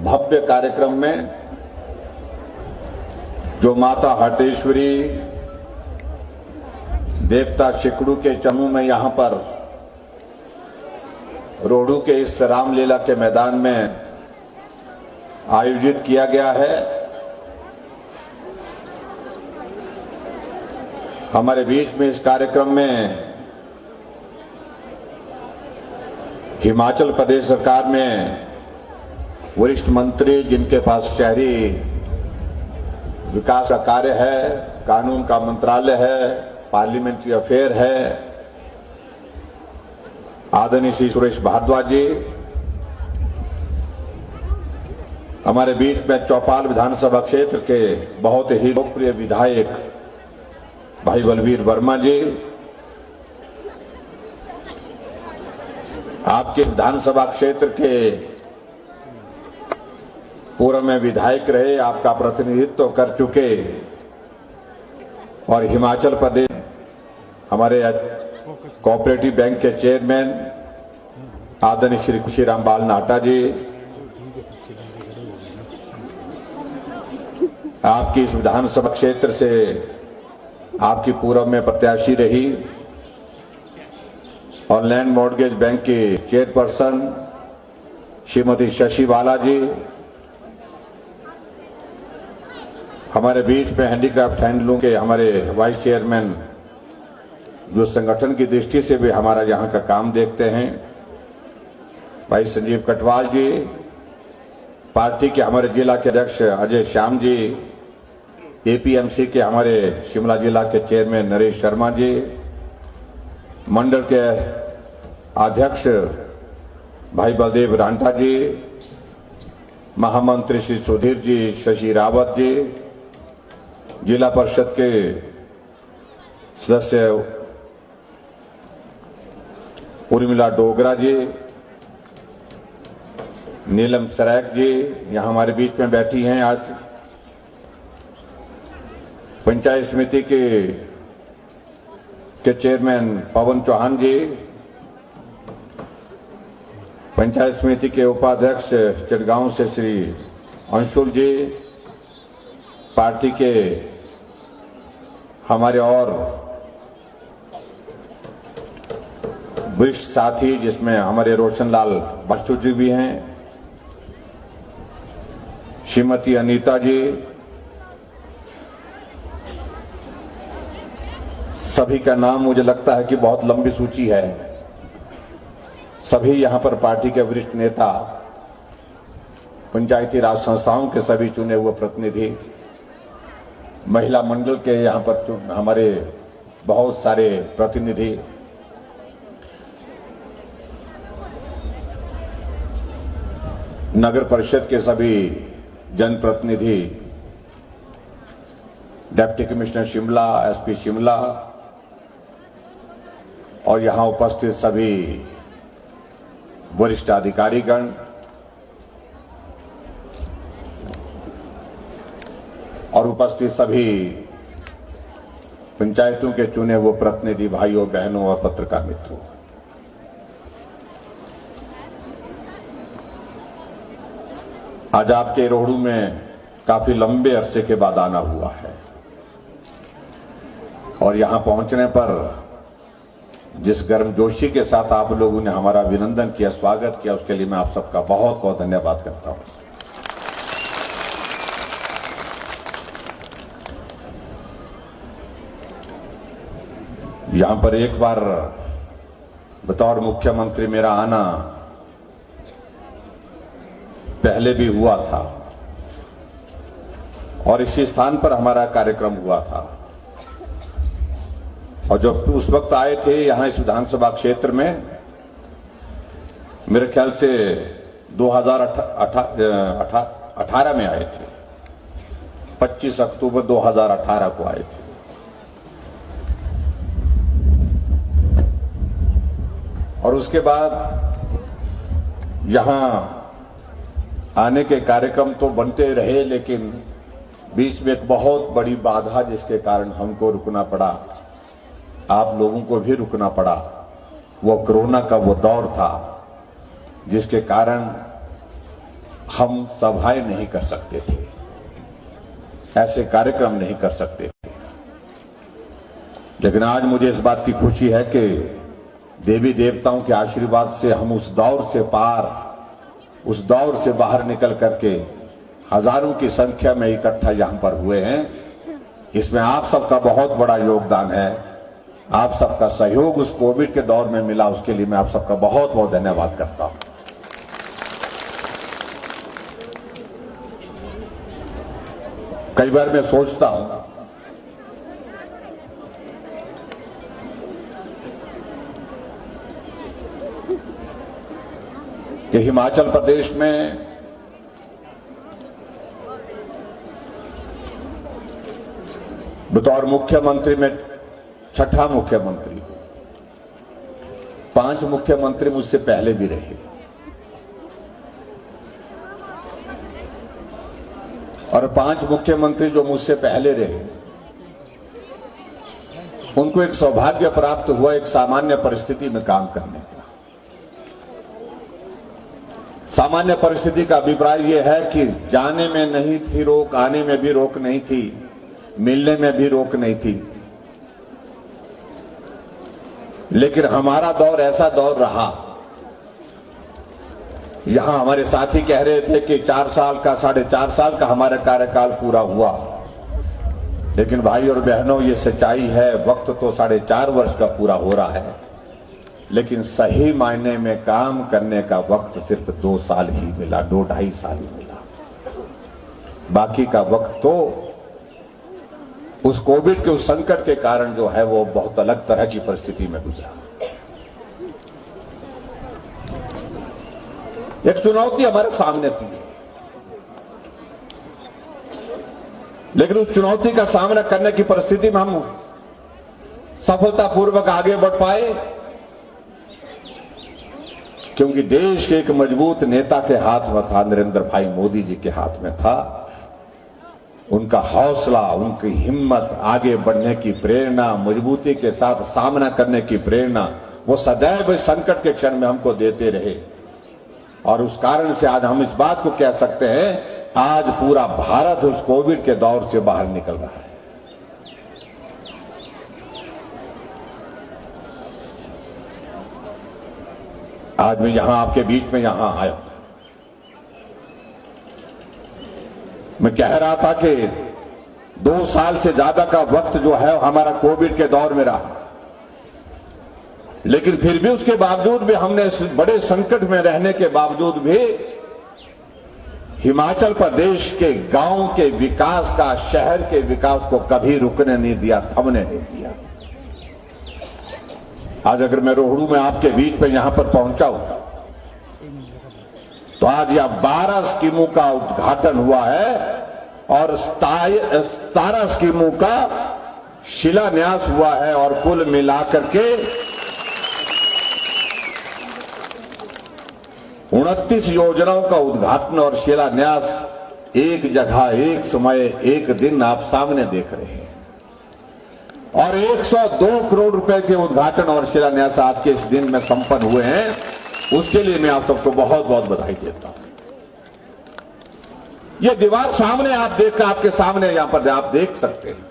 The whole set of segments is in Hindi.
भव्य कार्यक्रम में जो माता हटेश्वरी देवता शिकड़ू के चरणों में यहां पर रोहडू के इस रामलीला के मैदान में आयोजित किया गया है। हमारे बीच में इस कार्यक्रम में हिमाचल प्रदेश सरकार में वरिष्ठ मंत्री जिनके पास शहरी विकास का कार्य है, कानून का मंत्रालय है, पार्लियामेंट्री अफेयर है, आदरणीय श्री सुरेश भारद्वाज जी। हमारे बीच में चौपाल विधानसभा क्षेत्र के बहुत ही लोकप्रिय विधायक भाई बलवीर वर्मा जी। आपके विधानसभा क्षेत्र के पूर्व में विधायक रहे, आपका प्रतिनिधित्व कर चुके और हिमाचल प्रदेश हमारे कोऑपरेटिव बैंक के चेयरमैन आदरणीय श्री खुशीराम बाल नाहटा जी। आपकी इस विधानसभा क्षेत्र से आपकी पूर्व में प्रत्याशी रही और लैंड मॉर्गेज बैंक की चेयरपर्सन श्रीमती शशि बाला जी। हमारे बीच में हैंडीक्राफ्ट हैंडलूम के हमारे वाइस चेयरमैन जो संगठन की दृष्टि से भी हमारा यहाँ का काम देखते हैं भाई संजीव कटवाल जी। पार्टी के हमारे जिला के अध्यक्ष अजय श्याम जी, एपीएमसी के हमारे शिमला जिला के चेयरमैन नरेश शर्मा जी, मंडल के अध्यक्ष भाई बलदेव रांटा जी, महामंत्री श्री सुधीर जी, शशि रावत जी, जिला परिषद के सदस्य उर्मिला डोगरा जी, नीलम सरायक जी यहाँ हमारे बीच में बैठी हैं आज। पंचायत समिति के चेयरमैन पवन चौहान जी, पंचायत समिति के उपाध्यक्ष चिटगांव से श्री अंशुल जी, पार्टी के हमारे और वरिष्ठ साथी जिसमें हमारे रोशनलाल बासु जी भी हैं, श्रीमती अनीता जी, सभी का नाम मुझे लगता है कि बहुत लंबी सूची है। सभी यहां पर पार्टी के वरिष्ठ नेता, पंचायती राज संस्थाओं के सभी चुने हुए प्रतिनिधि, महिला मंडल के यहां पर हमारे बहुत सारे प्रतिनिधि, नगर परिषद के सभी जनप्रतिनिधि, deputy commissioner Shimla, SP Shimla और यहां उपस्थित सभी वरिष्ठ अधिकारीगण और उपस्थित सभी पंचायतों के चुने हुए प्रतिनिधि भाइयों बहनों और पत्रकार मित्रों, आज आपके रोहडू में काफी लंबे अरसे के बाद आना हुआ है और यहां पहुंचने पर जिस गर्मजोशी के साथ आप लोगों ने हमारा अभिनंदन किया, स्वागत किया, उसके लिए मैं आप सबका बहुत बहुत धन्यवाद करता हूं। यहां पर एक बार बतौर मुख्यमंत्री मेरा आना पहले भी हुआ था और इसी स्थान पर हमारा कार्यक्रम हुआ था और जब उस वक्त आए थे यहां इस विधानसभा क्षेत्र में, मेरे ख्याल से 2018 में आए थे, 25 अक्टूबर 2018 को आए थे। और उसके बाद यहां आने के कार्यक्रम तो बनते रहे, लेकिन बीच में एक बहुत बड़ी बाधा जिसके कारण हमको रुकना पड़ा, आप लोगों को भी रुकना पड़ा। वो कोरोना का वो दौर था जिसके कारण हम सभाएं नहीं कर सकते थे, ऐसे कार्यक्रम नहीं कर सकते थे। लेकिन आज मुझे इस बात की खुशी है कि देवी देवताओं के आशीर्वाद से हम उस दौर से पार, उस दौर से बाहर निकल करके हजारों की संख्या में इकट्ठा यहां पर हुए हैं। इसमें आप सबका बहुत बड़ा योगदान है, आप सबका सहयोग उस कोविड के दौर में मिला, उसके लिए मैं आप सबका बहुत बहुत धन्यवाद करता हूं। कई बार मैं सोचता हूं कि हिमाचल प्रदेश में बतौर मुख्यमंत्री में छठा मुख्यमंत्री, 5 मुख्यमंत्री मुझसे पहले भी रहे और 5 मुख्यमंत्री जो मुझसे पहले रहे उनको एक सौभाग्य प्राप्त हुआ एक सामान्य परिस्थिति में काम करने का। सामान्य परिस्थिति का अभिप्राय यह है कि जाने में नहीं थी रोक, आने में भी रोक नहीं थी, मिलने में भी रोक नहीं थी। लेकिन हमारा दौर ऐसा दौर रहा, यहां हमारे साथी कह रहे थे कि 4 साल का 4.5 साल का हमारा कार्यकाल पूरा हुआ। लेकिन भाई और बहनों, ये सच्चाई है, वक्त तो 4.5 वर्ष का पूरा हो रहा है, लेकिन सही मायने में काम करने का वक्त सिर्फ 2 साल ही मिला, 2-2.5 साल ही मिला। बाकी का वक्त तो उस कोविड के उस संकट के कारण जो है वो बहुत अलग तरह की परिस्थिति में गुजरा। एक चुनौती हमारे सामने थी, लेकिन उस चुनौती का सामना करने की परिस्थिति में हम सफलतापूर्वक आगे बढ़ पाए, क्योंकि देश के एक मजबूत नेता के हाथ में था, नरेंद्र भाई मोदी जी के हाथ में था। उनका हौसला, उनकी हिम्मत, आगे बढ़ने की प्रेरणा, मजबूती के साथ सामना करने की प्रेरणा, वो सदैव संकट के क्षण में हमको देते रहे। और उस कारण से आज हम इस बात को कह सकते हैं, आज पूरा भारत उस कोविड के दौर से बाहर निकल रहा है। आज मैं यहां आपके बीच में यहां आया, मैं कह रहा था कि 2 साल से ज्यादा का वक्त जो है हमारा कोविड के दौर में रहा, लेकिन फिर भी उसके बावजूद भी हमने इस बड़े संकट में रहने के बावजूद भी हिमाचल प्रदेश के गांव के विकास का, शहर के विकास को कभी रुकने नहीं दिया, थमने नहीं दिया। आज अगर मैं रोहड़ू में आपके बीच में यहां पर पहुंचा हूं, तो आज यह 12 स्कीमों का उद्घाटन हुआ है और 17 स्कीमों का शिलान्यास हुआ है, और कुल मिलाकर के 29 योजनाओं का उद्घाटन और शिलान्यास एक जगह, एक समय, एक दिन आप सामने देख रहे हैं। और 102 करोड़ रुपए के उद्घाटन और शिलान्यास आज के इस दिन में संपन्न हुए हैं, उसके लिए मैं आप सबको बहुत बहुत बधाई देता हूं। ये दीवार सामने आपके सामने यहां पर आप देख सकते हैं।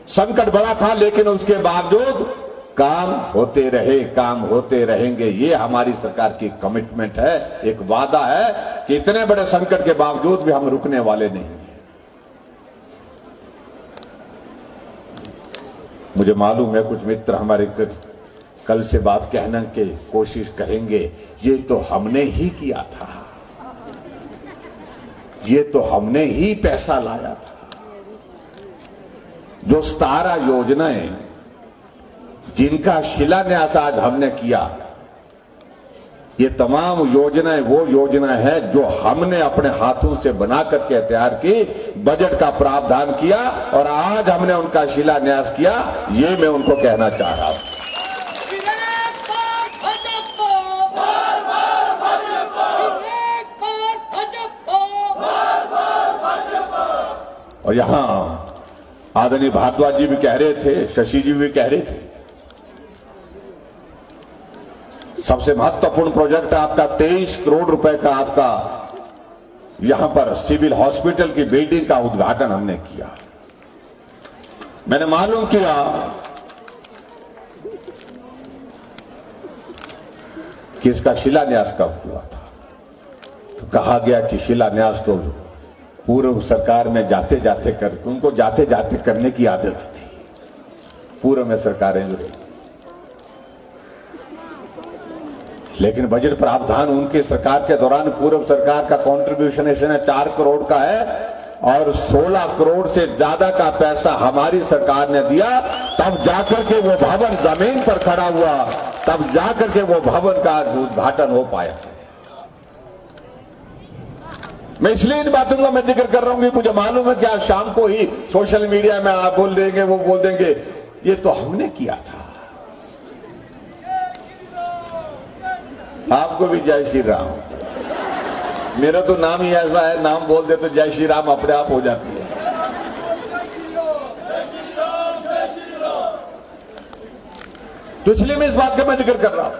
संकट बड़ा था, लेकिन उसके बावजूद काम होते रहे, काम होते रहेंगे। ये हमारी सरकार की कमिटमेंट है, एक वादा है कि इतने बड़े संकट के बावजूद भी हम रुकने वाले नहीं हैं। मुझे मालूम है कुछ मित्र हमारे कल से बात कहने की कोशिश करेंगे, ये तो हमने ही किया था, ये तो हमने ही पैसा लाया था। जो 17 योजनाएं जिनका शिलान्यास आज हमने किया, ये तमाम योजनाएं वो योजना है जो हमने अपने हाथों से बना करके तैयार की, बजट का प्रावधान किया और आज हमने उनका शिलान्यास किया। ये मैं उनको कहना चाह रहा हूं। और यहां आदरणीय भारद्वाज जी भी कह रहे थे, शशि जी भी कह रहे थे, सबसे महत्वपूर्ण प्रोजेक्ट आपका 23 करोड़ रुपए का आपका यहां पर सिविल हॉस्पिटल की बिल्डिंग का उद्घाटन हमने किया। मैंने मालूम किया कि इसका शिलान्यास कब हुआ था, तो कहा गया कि शिलान्यास तो पूर्व सरकार में जाते जाते कर, उनको जाते जाते करने की आदत थी, पूर्व में सरकारें जो, लेकिन बजट प्रावधान उनके सरकार के दौरान पूर्व सरकार का कंट्रीब्यूशन इसने 4 करोड़ का है और 16 करोड़ से ज्यादा का पैसा हमारी सरकार ने दिया, तब जाकर के वो भवन जमीन पर खड़ा हुआ, तब जाकर के वो भवन का उद्घाटन हो पाया। मैं इसलिए इन बातों का मैं जिक्र कर रहा हूं कि मुझे मालूम है कि आज शाम को ही सोशल मीडिया में आप बोल देंगे, वो बोल देंगे ये तो हमने किया था। आपको भी जय श्री राम। मेरा तो नाम ही ऐसा है, नाम बोल दे तो जय श्री राम अपने आप हो जाती है। तो इसलिए मैं इस बात का मैं जिक्र कर रहा हूं।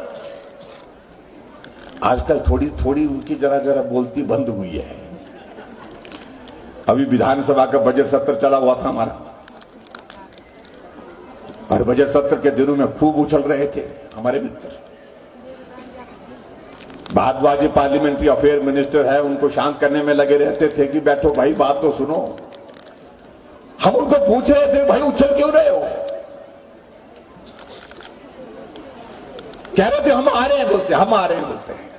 आजकल थोड़ी थोड़ी उनकी जरा जरा बोलती बंद हुई है। अभी विधानसभा का बजट सत्र चला हुआ था हमारा, और बजट सत्र के दिनों में खूब उछल रहे थे हमारे मित्र। भारद्वाज जी पार्लियामेंट्री अफेयर मिनिस्टर है, उनको शांत करने में लगे रहते थे कि बैठो भाई बात तो सुनो। हम उनको पूछ रहे थे भाई उछल क्यों रहे हो, कह रहे थे हम आ रहे हैं, बोलते हम आ रहे हैं, बोलते हैं।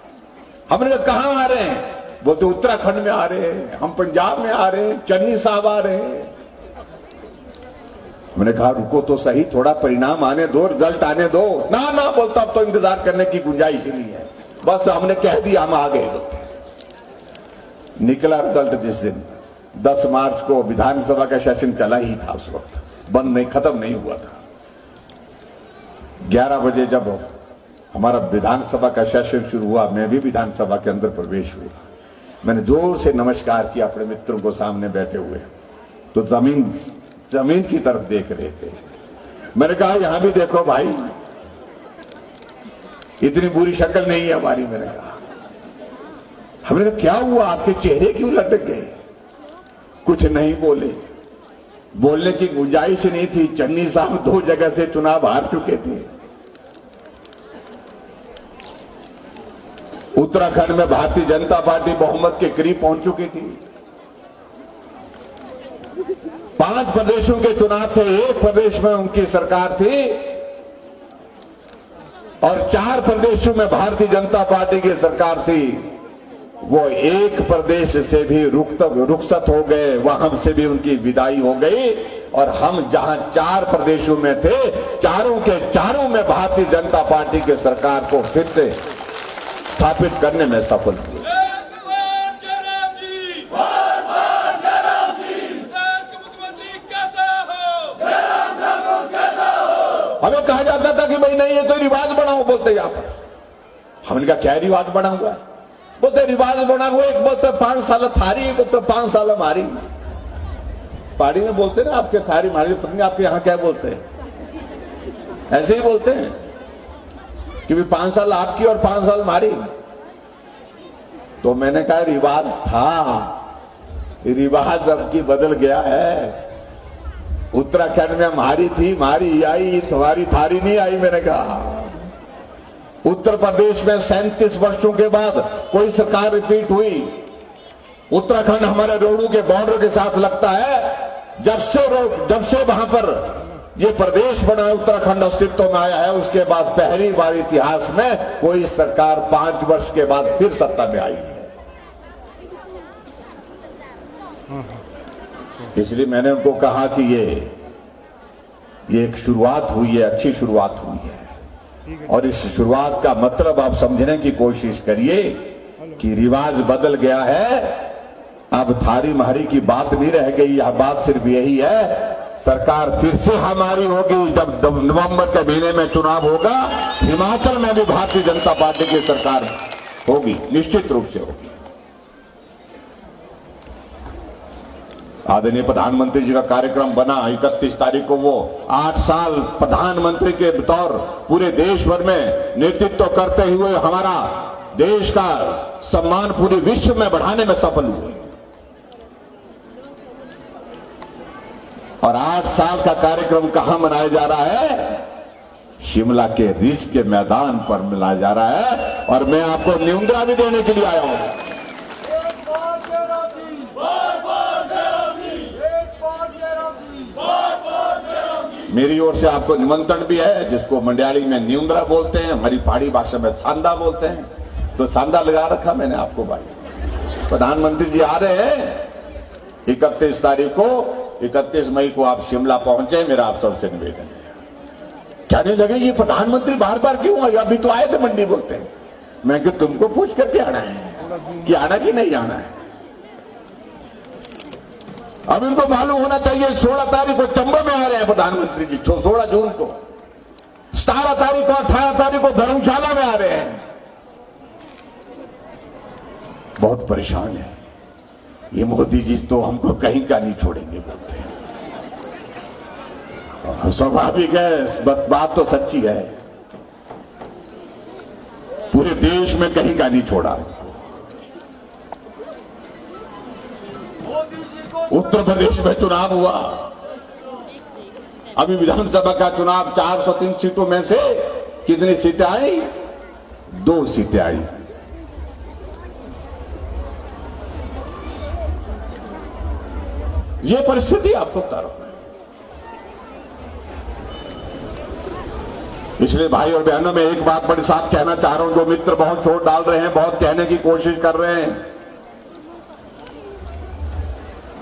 हमने कहा कहां आ रहे हैं, बोलते उत्तराखंड में आ रहे हैं, हम पंजाब में आ रहे हैं, चन्नी साहब आ रहे हैं। मैंने कहा रुको तो सही, थोड़ा परिणाम आने दो, रिजल्ट आने दो। ना ना बोलता अब तो इंतजार करने की गुंजाइश ही नहीं है, बस हमने कह दिया हम आ गए। बोलते निकला रिजल्ट जिस दिन 10 मार्च को विधानसभा का सेशन चला ही था, उस वक्त बंद नहीं, खत्म नहीं हुआ था। 11 बजे जब हमारा विधानसभा का सेशन शुरू हुआ, मैं भी विधानसभा के अंदर प्रवेश हुआ। मैंने जोर से नमस्कार किया अपने मित्रों को, सामने बैठे हुए तो जमीन की तरफ देख रहे थे। मैंने कहा यहां भी देखो भाई, इतनी बुरी शक्ल नहीं है हमारी। मैंने कहा, हमने कहा क्या हुआ, आपके चेहरे क्यों लटक गए? कुछ नहीं बोले, बोलने की गुंजाइश नहीं थी। चन्नी साहब 2 जगह से चुनाव हार चुके थे। उत्तराखंड में भारतीय जनता पार्टी बहुमत के करीब पहुंच चुकी थी। 5 प्रदेशों के चुनाव थे, 1 प्रदेश में उनकी सरकार थी और 4 प्रदेशों में भारतीय जनता पार्टी की सरकार थी। वो 1 प्रदेश से भी रुखसत हो गए, वहां से भी उनकी विदाई हो गई। और हम जहां 4 प्रदेशों में थे, चारों के चारों में भारतीय जनता पार्टी की सरकार को फिर से स्थापित करने में सफल हुए। हमें कहा जाता था कि भाई नहीं ये तो रिवाज बनाओ, बोलते यहां पर। हमने कहा क्या रिवाज बना हुआ? बोलते रिवाज बना हुआ, एक बोलते 5 साल थारी, बोलते 5 साल हमारी। पहाड़ी में बोलते ना आपके थारी मारी, पत्नी आपके यहां क्या बोलते हैं? ऐसे ही बोलते हैं कि भी 5 साल आपकी और 5 साल हमारी। तो मैंने कहा रिवाज था, रिवाज अब की बदल गया है। उत्तराखंड में हमारी थी, हमारी आई, तुम्हारी थारी नहीं आई। मैंने कहा उत्तर प्रदेश में 37 वर्षों के बाद कोई सरकार रिपीट हुई। उत्तराखंड हमारे रोडू के बॉर्डर के साथ लगता है। जब से वहां पर ये प्रदेश बना, उत्तराखंड अस्तित्व में आया है, उसके बाद पहली बार इतिहास में कोई सरकार 5 वर्ष के बाद फिर सत्ता में आई है। इसलिए मैंने उनको कहा कि ये एक शुरुआत हुई है, अच्छी शुरुआत हुई है, और इस शुरुआत का मतलब आप समझने की कोशिश करिए कि रिवाज बदल गया है। अब थारी मारी की बात नहीं रह गई। यह बात सिर्फ यही है, सरकार फिर से हमारी होगी। जब नवंबर के महीने में चुनाव होगा, हिमाचल में भी भारतीय जनता पार्टी की सरकार होगी, निश्चित रूप से होगी। आदरणीय प्रधानमंत्री जी का कार्यक्रम बना 31 तारीख को, वो 8 साल प्रधानमंत्री के तौर पूरे देश भर में नेतृत्व करते हुए हमारा देश का सम्मान पूरे विश्व में बढ़ाने में सफल हुए। और 8 साल का कार्यक्रम कहां मनाया जा रहा है? शिमला के रिज के मैदान पर मनाया जा रहा है। और मैं आपको न्यूंद्रा भी देने के लिए आया हूं। मेरी ओर से आपको निमंत्रण भी है, जिसको मंडियाली में न्यूंद्रा बोलते हैं, हमारी पहाड़ी भाषा में सांदा बोलते हैं, तो सांदा लगा रखा मैंने आपको भाई। प्रधानमंत्री जी आ रहे हैं 31 तारीख को, 31 मई को आप शिमला पहुंचे। मेरा आप सबसे निवेदन है, कहने लगे ये प्रधानमंत्री बार बार क्यों आए, अभी तो आए थे मंडी बोलते हैं। मैं कि तुमको पूछ करके आना है कि आना कि नहीं आना है। अब इनको मालूम होना चाहिए 16 तारीख को चंबा में आ रहे हैं प्रधानमंत्री जी, 16 जून को, 17 तारीख को, 18 तारीख को धर्मशाला में आ रहे हैं। बहुत परेशान है ये मोदी जी, तो हमको कहीं का नहीं छोड़ेंगे बोलते हैं। स्वाभाविक है, बात तो सच्ची है, पूरे देश में कहीं का नहीं छोड़ा। उत्तर प्रदेश में चुनाव हुआ, अभी विधानसभा का चुनाव, 403 सीटों में से कितनी सीटें आई? 2 सीटें आई। ये परिस्थिति आपको बता रहा हूं। इसलिए भाई और बहनों, में एक बात बड़ी साफ कहना चाह रहा हूं। जो मित्र बहुत चोट डाल रहे हैं, बहुत कहने की कोशिश कर रहे हैं,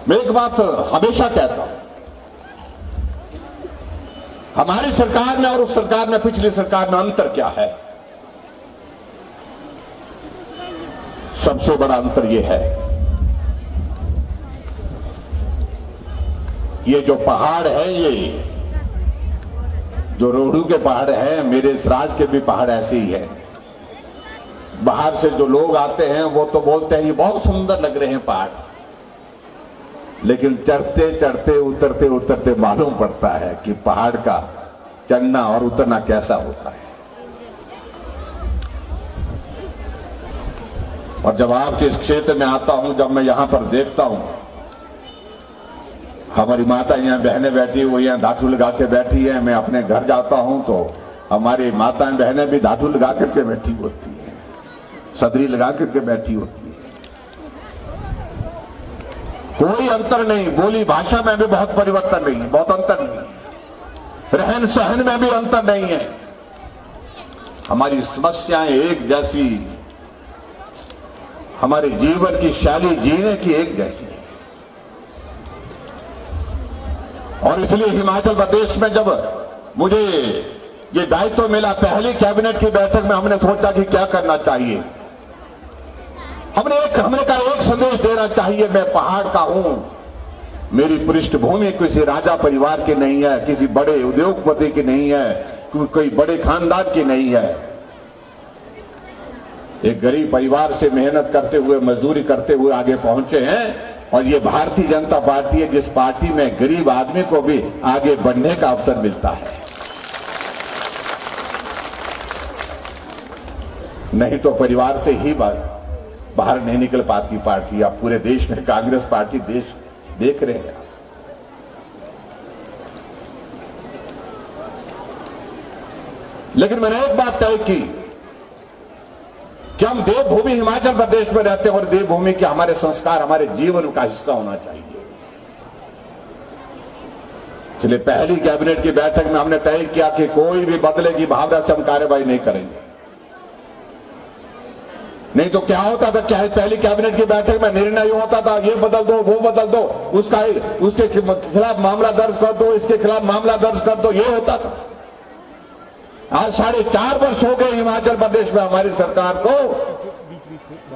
मैं एक बात हमेशा कहता हूं, हमारी सरकार में और उस सरकार में, पिछली सरकार में अंतर क्या है? सबसे बड़ा अंतर यह है, ये जो पहाड़ है, ये जो रोहडू के पहाड़ है, मेरे इस राज्य के भी पहाड़ ऐसे ही है। बाहर से जो लोग आते हैं वो तो बोलते हैं ये बहुत सुंदर लग रहे हैं पहाड़, लेकिन चढ़ते चढ़ते उतरते उतरते मालूम पड़ता है कि पहाड़ का चढ़ना और उतरना कैसा होता है। और जब आपके इस क्षेत्र में आता हूं, जब मैं यहां पर देखता हूं, हमारी माता यहाँ बहनें बैठी हुई हैं, धातु लगा के बैठी है। मैं अपने घर जाता हूं तो हमारी माताएं बहनें भी धातु लगा करके बैठी होती है, सदरी लगा करके बैठी होती है। कोई अंतर नहीं, बोली भाषा में भी बहुत परिवर्तन नहीं, बहुत अंतर नहीं, रहन सहन में भी अंतर नहीं है। हमारी समस्याएं एक जैसी, हमारे जीवन की शैली जीने की एक जैसी है। और इसलिए हिमाचल प्रदेश में जब मुझे ये दायित्व मिला, पहली कैबिनेट की बैठक में हमने सोचा कि क्या करना चाहिए। हमने कहा एक संदेश देना चाहिए, मैं पहाड़ का हूं, मेरी पृष्ठभूमि किसी राजा परिवार की नहीं है, किसी बड़े उद्योगपति की नहीं है, कोई बड़े खानदान की नहीं है। एक गरीब परिवार से मेहनत करते हुए, मजदूरी करते हुए आगे पहुंचे हैं। और ये भारतीय जनता पार्टी है, जिस पार्टी में गरीब आदमी को भी आगे बढ़ने का अवसर मिलता है। नहीं तो परिवार से ही बाहर नहीं निकल पाती पार्टी। आप पूरे देश में कांग्रेस पार्टी देश देख रहे हैं। लेकिन मैंने एक बात तय की कि हम देवभूमि हिमाचल प्रदेश में रहते हैं और देवभूमि के हमारे संस्कार हमारे जीवन का हिस्सा होना चाहिए। इसलिए पहली कैबिनेट की बैठक में हमने तय किया कि कोई भी बदले की भावना से हम कार्यवाही नहीं करेंगे। नहीं तो क्या होता था, क्या पहली कैबिनेट की बैठक में निर्णय होता था, ये बदल दो, वो बदल दो, उसके खिलाफ मामला दर्ज कर दो, इसके खिलाफ मामला दर्ज कर दो, ये होता था। आज 4.5 वर्ष हो गए हिमाचल प्रदेश में हमारी सरकार को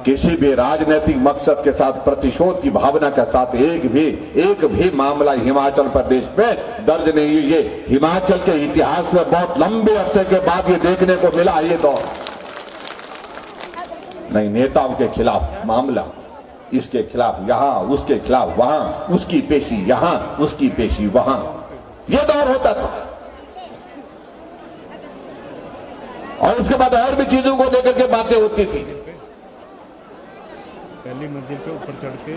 किसी भी राजनीतिक मकसद के साथ, प्रतिशोध की भावना के साथ एक भी मामला हिमाचल प्रदेश में दर्ज नहीं हुई। ये हिमाचल के इतिहास में बहुत लंबे अरसे के बाद ये देखने को मिला। ये दौर नहीं, नेताओं के खिलाफ मामला, इसके खिलाफ यहां, उसके खिलाफ वहां, उसकी पेशी यहां, उसकी पेशी वहां, यह दौर होता था। और उसके बाद और भी चीजों को लेकर के बातें होती थी। पहली मंजिल पे ऊपर चढ़ के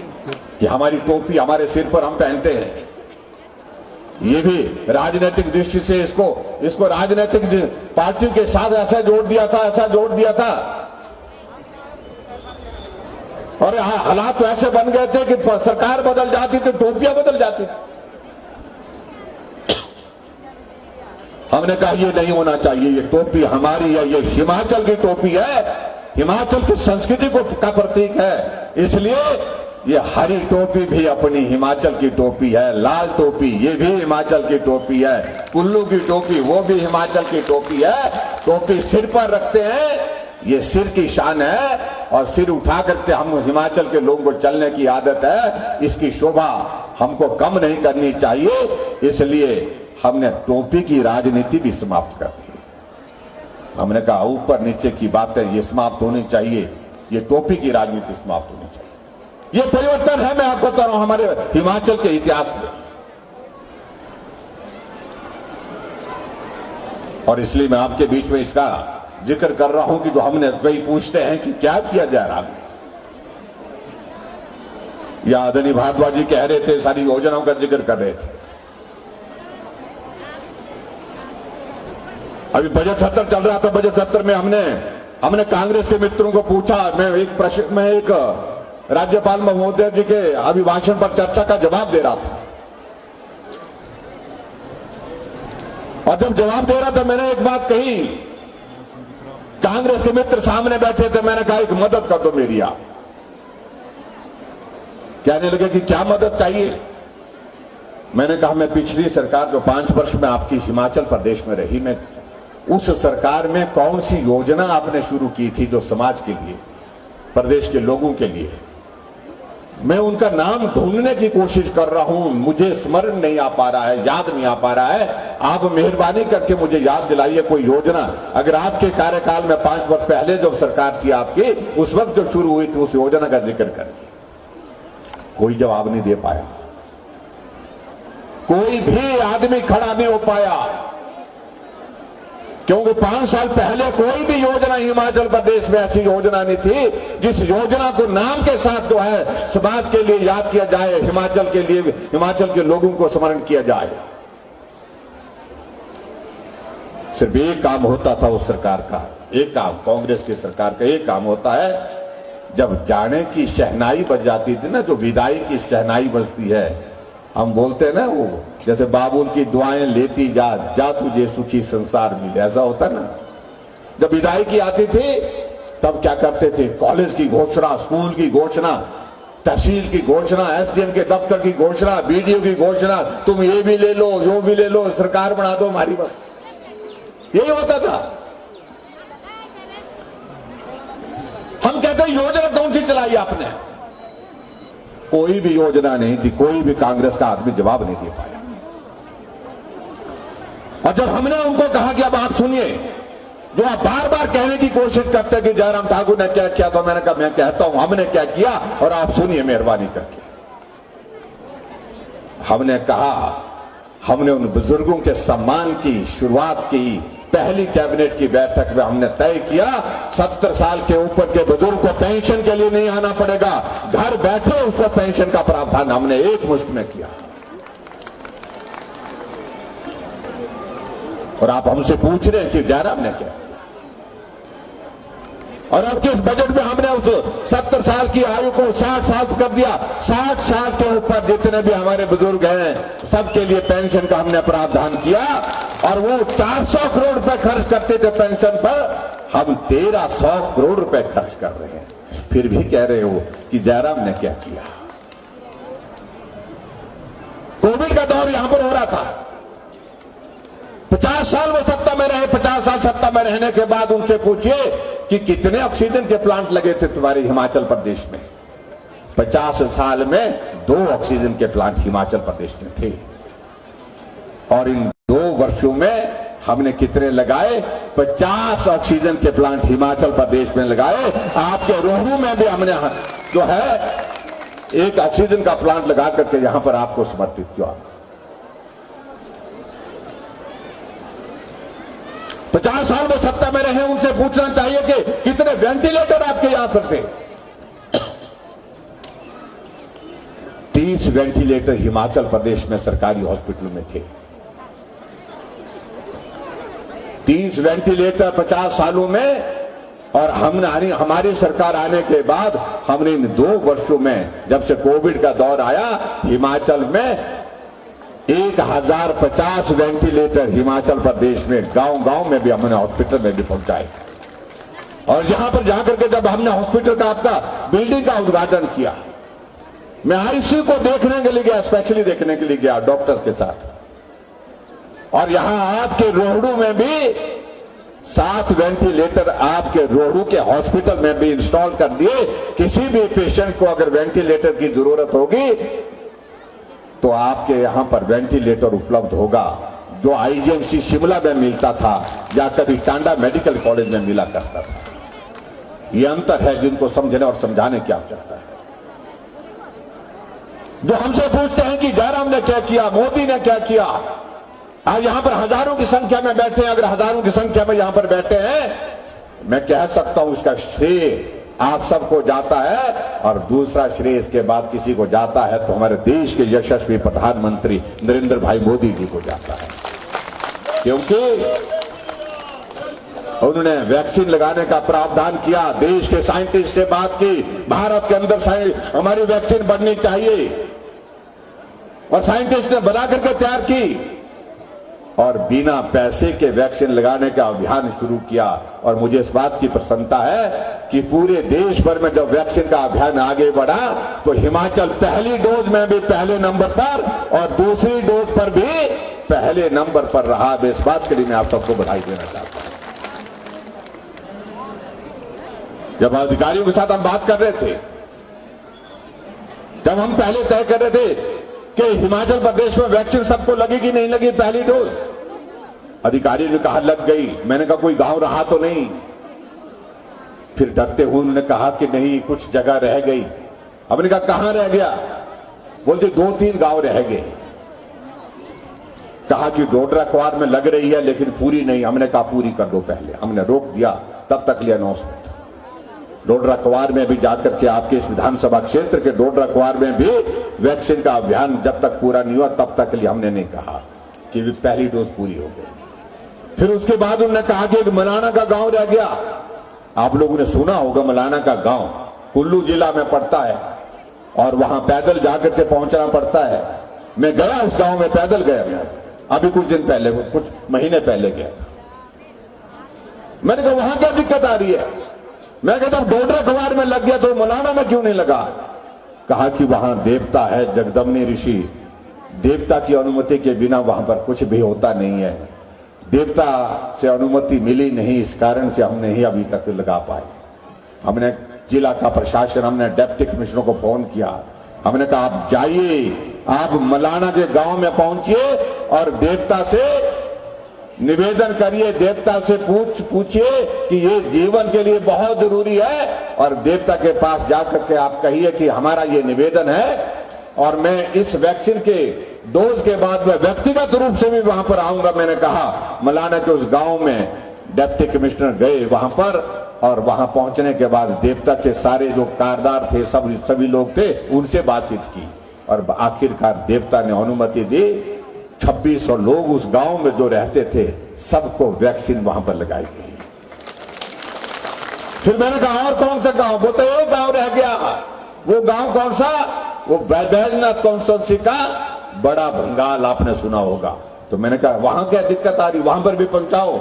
कि हमारी टोपी हमारे सिर पर हम पहनते हैं, ये भी राजनीतिक दृष्टि से इसको राजनीतिक पार्टियों के साथ ऐसा जोड़ दिया था और हालात तो ऐसे बन गए थे कि सरकार बदल जाती थी, टोपियां बदल जाती थी। हमने कहा ये नहीं होना चाहिए, ये टोपी हमारी है, ये हिमाचल की टोपी है, हिमाचल की संस्कृति का प्रतीक है, इसलिए ये हरी टोपी भी अपनी हिमाचल की टोपी है, लाल टोपी ये भी हिमाचल की टोपी है, कुल्लू की टोपी वो भी हिमाचल की टोपी है। टोपी सिर पर रखते हैं, ये सिर की शान है और सिर उठा करके हम हिमाचल के लोगों को चलने की आदत है, इसकी शोभा हमको कम नहीं करनी चाहिए, इसलिए हमने टोपी की राजनीति भी समाप्त कर दी। हमने कहा ऊपर नीचे की बातें ये समाप्त होनी चाहिए, ये टोपी की राजनीति समाप्त होनी चाहिए। ये परिवर्तन है, मैं आपको बता रहा हूं, हमारे हिमाचल के इतिहास में। और इसलिए मैं आपके बीच में इसका जिक्र कर रहा हूं कि जो हमने कई पूछते हैं कि क्या किया जा रहा है, या आदरणीय भारद्वाज जी कह रहे थे, सारी योजनाओं का जिक्र कर रहे थे। अभी बजट सत्र चल रहा था, बजट सत्र में हमने कांग्रेस के मित्रों को पूछा, मैं एक राज्यपाल महोदय जी के अभिभाषण पर चर्चा का जवाब दे रहा था, और जब जवाब दे रहा था मैंने एक बात कही, कांग्रेस के मित्र सामने बैठे थे, मैंने कहा एक मदद कर दो मेरी। आप कहने लगे कि क्या मदद चाहिए। मैंने कहा मैं पिछली सरकार जो 5 वर्ष में आपकी हिमाचल प्रदेश में रही, मैं उस सरकार में कौन सी योजना आपने शुरू की थी जो समाज के लिए, प्रदेश के लोगों के लिए, मैं उनका नाम ढूंढने की कोशिश कर रहा हूं, मुझे स्मरण नहीं आ पा रहा है, याद नहीं आ पा रहा है। आप मेहरबानी करके मुझे याद दिलाइए कोई योजना, अगर आपके कार्यकाल में 5 वर्ष पहले जो सरकार थी आपकी, उस वक्त जो शुरू हुई थी उस योजना का जिक्र करिए। कोई जवाब नहीं दे पाया, कोई भी आदमी खड़ा नहीं हो पाया, क्योंकि 5 साल पहले कोई भी योजना हिमाचल प्रदेश में ऐसी योजना नहीं थी जिस योजना को नाम के साथ जो है समाज के लिए याद किया जाए, हिमाचल के लिए, हिमाचल के लोगों को स्मरण किया जाए। सिर्फ एक काम होता था उस सरकार का, एक काम, कांग्रेस की सरकार का एक काम होता है, जब जाने की शहनाई बज जाती थी ना, जो विदाई की शहनाई बजती है, हम बोलते हैं ना वो, जैसे बाबुल की दुआएं लेती जा तुझे सुखी संसार मिले, ऐसा होता ना। जब विदाई की आती थी तब क्या करते थे, कॉलेज की घोषणा, स्कूल की घोषणा, तहसील की घोषणा, एसडीएम के दफ्तर की घोषणा, बीडीओ की घोषणा, तुम ये भी ले लो, वो भी ले लो, सरकार बना दो हमारी, बस यही होता था। हम कहते हैं योजना कौन सी चलाई आपने, कोई भी योजना नहीं थी, कोई भी कांग्रेस का आदमी जवाब नहीं दे पाया। और जब हमने उनको कहा कि अब आप सुनिए, जो आप बार बार कहने की कोशिश करते हैं कि जयराम ठाकुर ने क्या किया, तो मैंने कहा मैं कहता हूं हमने क्या किया और आप सुनिए मेहरबानी करके। हमने कहा, हमने उन बुजुर्गों के सम्मान की शुरुआत की, पहली कैबिनेट की बैठक में हमने तय किया 70 साल के ऊपर के बुजुर्ग को पेंशन के लिए नहीं आना पड़ेगा, घर बैठे उसको पेंशन का प्रावधान हमने एक मुश्त में किया। और आप हमसे पूछ रहे हैं कि जयराम ने क्या, और अब किस बजट में हमने उस 70 साल की आयु को 60 साल कर दिया। 60 साल के ऊपर जितने भी हमारे बुजुर्ग हैं सबके लिए पेंशन का हमने प्रावधान किया, और वो 400 करोड़ रुपए खर्च करते थे पेंशन पर, हम 1300 करोड़ रुपए खर्च कर रहे हैं। फिर भी कह रहे हो कि जयराम ने क्या किया। कोविड का दौर यहां पर हो रहा था, 50 साल वो सत्ता में रहे, 50 साल सत्ता में रहने के बाद उनसे पूछिए कि कितने ऑक्सीजन के प्लांट लगे थे तुम्हारे हिमाचल प्रदेश में। 50 साल में 2 ऑक्सीजन के प्लांट हिमाचल प्रदेश में थे, और इन 2 वर्षों में हमने कितने लगाए, 50 ऑक्सीजन के प्लांट हिमाचल प्रदेश में लगाए। आपके रोहू में भी हमने जो है एक ऑक्सीजन का प्लांट लगा करके यहां पर आपको समर्पित किया। 50 साल वो सत्ता में रहे, उनसे पूछना चाहिए कि कितने वेंटिलेटर आपके यहां पर थे। 30 वेंटिलेटर हिमाचल प्रदेश में सरकारी हॉस्पिटल में थे। 30 वेंटिलेटर 50 सालों में, और हमारी सरकार आने के बाद हमने इन 2 वर्षों में, जब से कोविड का दौर आया, हिमाचल में 1050 वेंटिलेटर हिमाचल प्रदेश में गांव-गांव में भी हमने हॉस्पिटल में भी पहुंचाए। और यहां पर जाकर के जब हमने हॉस्पिटल का आपका बिल्डिंग का उद्घाटन किया, मैं आईसीयू को देखने के लिए गया, स्पेशली देखने के लिए गया डॉक्टर्स के साथ। और यहां आपके रोहड़ू में भी 7 वेंटिलेटर आपके रोहड़ू के हॉस्पिटल में भी इंस्टॉल कर दिए। किसी भी पेशेंट को अगर वेंटिलेटर की जरूरत होगी तो आपके यहां पर वेंटिलेटर उपलब्ध होगा, जो आईजीएमसी शिमला में मिलता था या कभी टांडा मेडिकल कॉलेज में मिला करता था। यह अंतर है जिनको समझने और समझाने की आवश्यकता है। जो हमसे पूछते हैं कि जयराम ने क्या किया, मोदी ने क्या किया, आज यहां पर हजारों की संख्या में बैठे हैं। अगर हजारों की संख्या में यहां पर बैठे हैं, मैं कह सकता हूं उसका श्रेय आप सबको जाता है, और दूसरा श्रेय इसके बाद किसी को जाता है तो हमारे देश के यशस्वी प्रधानमंत्री नरेंद्र भाई मोदी जी को जाता है। क्योंकि उन्होंने वैक्सीन लगाने का प्रावधान किया, देश के साइंटिस्ट से बात की, भारत के अंदर हमारी वैक्सीन बननी चाहिए, और साइंटिस्ट ने बना करके तैयार की, और बिना पैसे के वैक्सीन लगाने का अभियान शुरू किया। और मुझे इस बात की प्रसन्नता है कि पूरे देश भर में जब वैक्सीन का अभियान आगे बढ़ा तो हिमाचल पहली डोज में भी पहले नंबर पर और दूसरी डोज पर भी पहले नंबर पर रहा। इस बात के लिए मैं आप सबको बधाई देना चाहता हूं। जब अधिकारियों के साथ हम बात कर रहे थे, जब हम पहले तय कर रहे थे कि हिमाचल प्रदेश में वैक्सीन सबको लगेगी नहीं लगी पहली डोज, अधिकारी ने कहा लग गई। मैंने कहा कोई गांव रहा तो नहीं? फिर डरते हुए उन्होंने कहा कि नहीं, कुछ जगह रह गई। हमने कहा कहां रह गया? बोलते 2-3 गांव रह गए। कहा कि डोडरा क्वार में लग रही है लेकिन पूरी नहीं। हमने कहा पूरी कर दो पहले, हमने रोक दिया। तब तक लिया अनाउंसमेंट। डोडरा क्वार में भी जाकर के आपके इस विधानसभा क्षेत्र के डोडरा क्वार में भी वैक्सीन का अभियान जब तक पूरा नहीं हुआ तब तक लिए हमने नहीं कहा कि पहली डोज पूरी हो गई। फिर उसके बाद उन्होंने कहा कि मलाना का गांव रह गया। आप लोगों ने सुना होगा मलाना का गांव कुल्लू जिला में पड़ता है और वहां पैदल जाकर के पहुंचना पड़ता है। मैं गया उस गांव में, पैदल गया मैं अभी कुछ दिन पहले, कुछ महीने पहले गया था। मैंने कहा वहां क्या दिक्कत आ रही है? मैं कहता हूं डोडरा क्वार में लग गया तो मलाना में क्यों नहीं लगा? कहा कि वहां देवता है, जगदम्नी ऋषि, देवता की अनुमति के बिना वहां पर कुछ भी होता नहीं है। देवता से अनुमति मिली नहीं, इस कारण से हमने ही अभी तक लगा पाए। हमने जिला का प्रशासन, हमने डिप्टी कमिश्नर को फोन किया। हमने कहा आप जाइए, आप मलाना के गांव में पहुंचिए और देवता से निवेदन करिए, देवता से पूछिए कि ये जीवन के लिए बहुत जरूरी है, और देवता के पास जाकर के आप कहिए कि हमारा ये निवेदन है और मैं इस वैक्सीन के डोज के बाद में व्यक्तिगत रूप से भी वहां पर आऊंगा। मैंने कहा मलाना के उस गांव में डिप्टी कमिश्नर गए वहां पर, और वहां पहुंचने के बाद देवता के सारे जो कारदार थे, सभी लोग थे, उनसे बातचीत की और आखिरकार देवता ने अनुमति दी। 2600 लोग उस गांव में जो रहते थे सबको वैक्सीन वहां पर लगाई गई। फिर मैंने कहा और कौन सा गांव? वो तो एक गांव रह गया। वो गांव कौन सा? वो बैजनाथ कॉन्स्टिट्यूंसी का बड़ा भंगाल, आपने सुना होगा। तो मैंने कहा वहां क्या दिक्कत आ रही, वहां पर भी पहुंचाओ।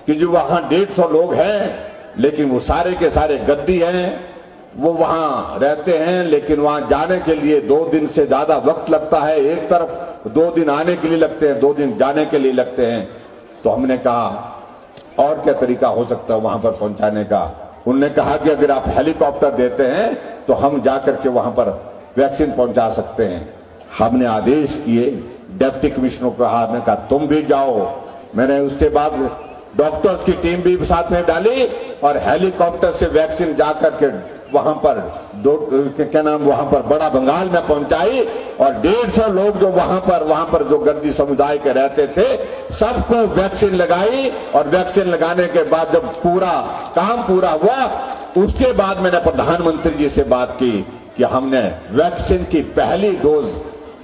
कि जो वहां 150 लोग हैं लेकिन वो सारे के सारे गद्दी हैं, वो वहां रहते हैं लेकिन वहां जाने के लिए 2 दिन से ज्यादा वक्त लगता है। एक तरफ 2 दिन आने के लिए लगते हैं, 2 दिन जाने के लिए लगते हैं। तो हमने कहा और क्या तरीका हो सकता है वहां पर पहुंचाने का? उन्होंने कहा कि अगर आप हेलीकॉप्टर देते हैं तो हम जाकर के वहां पर वैक्सीन पहुंचा सकते हैं। हमने आदेश किए, डिप्टी कमिश्नर को कहा, मैंने कहा तुम भी जाओ। मैंने उसके बाद डॉक्टर्स की टीम भी साथ में डाली और हेलीकॉप्टर से वैक्सीन जाकर के वहां पर वहां पर बड़ा बंगाल में पहुंचाई, और 150 लोग जो वहां पर जो गद्दी समुदाय के रहते थे सबको वैक्सीन लगाई। और वैक्सीन लगाने के बाद जब पूरा काम पूरा हुआ उसके बाद मैंने प्रधानमंत्री जी से बात की कि हमने वैक्सीन की पहली डोज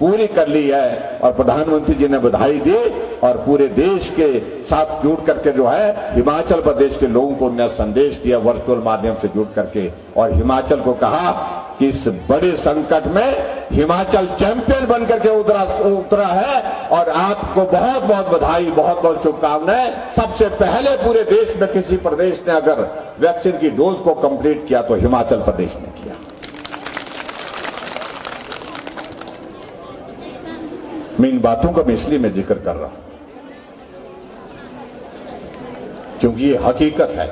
पूरी कर ली है और प्रधानमंत्री जी ने बधाई दी और पूरे देश के साथ जुड़ करके जो है हिमाचल प्रदेश के लोगों को उन्हें संदेश दिया वर्चुअल माध्यम से जुड़ करके और हिमाचल को कहा कि इस बड़े संकट में हिमाचल चैंपियन बनकर के उतरा है और आपको बहुत बहुत बधाई, बहुत बहुत शुभकामनाएं। सबसे पहले पूरे देश में किसी प्रदेश ने अगर वैक्सीन की डोज को कंप्लीट किया तो हिमाचल प्रदेश ने किया। मैं इन बातों का इसलिए मैं जिक्र कर रहा हूं क्योंकि ये हकीकत है।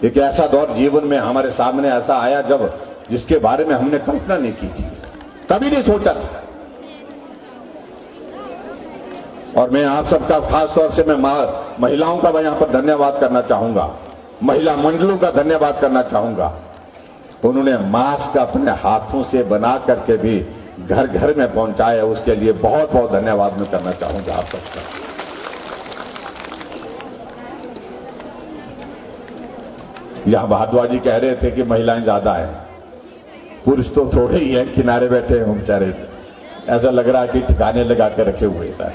एक ऐसा दौर जीवन में हमारे सामने ऐसा आया जब जिसके बारे में हमने कल्पना नहीं की थी, कभी नहीं सोचा था। और मैं आप सबका खास तौर से मैं महिलाओं का मैं यहां पर धन्यवाद करना चाहूंगा, महिला मंडलों का धन्यवाद करना चाहूंगा। उन्होंने मास्क अपने हाथों से बना करके भी घर घर में पहुंचाया, उसके लिए बहुत बहुत धन्यवाद मैं करना चाहूंगा आप सबका। यहां भारद्वाज जी कह रहे थे कि महिलाएं ज्यादा है, पुरुष तो थोड़े ही हैं, किनारे बैठे हैं बेचारे, ऐसा लग रहा है कि ठिकाने लगा के रखे हुए सारे।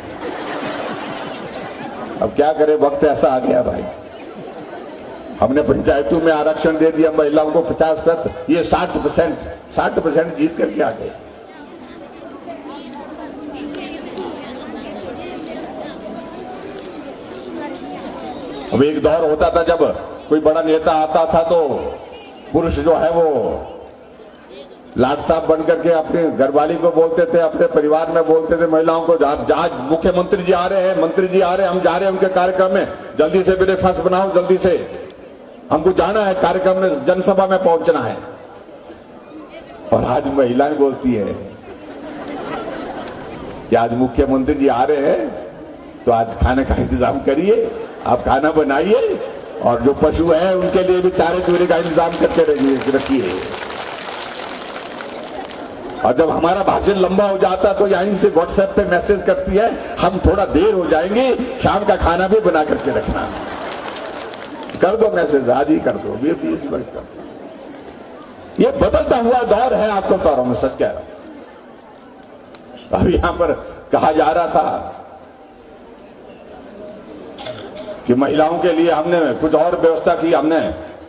अब क्या करें, वक्त ऐसा आ गया भाई। हमने पंचायतों में आरक्षण दे दिया महिलाओं को 50%, ये 60% जीत करके आ गए। अब एक दौर होता था जब कोई बड़ा नेता आता था तो पुरुष जो है वो लाट साहब बनकर के अपने घरवाली को बोलते थे, अपने परिवार में बोलते थे महिलाओं को, आज मुख्यमंत्री जी आ रहे हैं, मंत्री जी आ रहे हैं, हम जा रहे हैं उनके कार्यक्रम में, जल्दी से ब्रेकफास्ट बनाओ, जल्दी से हमको जाना है कार्यक्रम में, जनसभा में पहुंचना है। और आज महिलाएं बोलती है कि आज मुख्यमंत्री जी आ रहे हैं तो आज खाने का इंतजाम करिए, आप खाना बनाइए और जो पशु है उनके लिए भी चारे चूरे का इंतजाम करके रखिए। और जब हमारा भाषण लंबा हो जाता तो यहीं से व्हाट्सएप पे मैसेज करती है, हम थोड़ा देर हो जाएंगे, शाम का खाना भी बना करके रखना। कर दो मैसेज, आज ही कर दो, 20 मिनट कर दो। ये बदलता हुआ दौर है, आपको बता रहा हूं, मैं सच कह रहा हूं। अब यहां पर कहा जा रहा था कि महिलाओं के लिए हमने कुछ और व्यवस्था की, हमने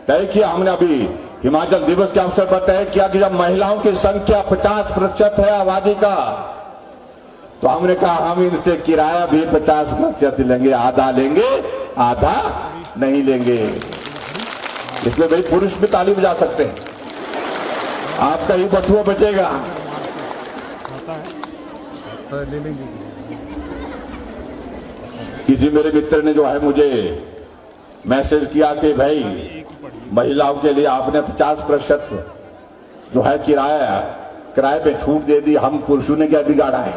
तय किया, हमने अभी हिमाचल दिवस के अवसर पर तय किया कि जब महिलाओं की संख्या 50% है आबादी का, तो हमने कहा हम इनसे किराया भी 50% लेंगे, आधा लेंगे आधा नहीं लेंगे। इसमें भाई पुरुष भी ताली बजा सकते हैं, आपका ही बटुआ बचेगा। किसी मेरे मित्र ने जो है मुझे मैसेज किया कि भाई महिलाओं के लिए आपने 50% जो है किराए पे छूट दे दी, हम पुरुषों ने क्या बिगाड़ा है?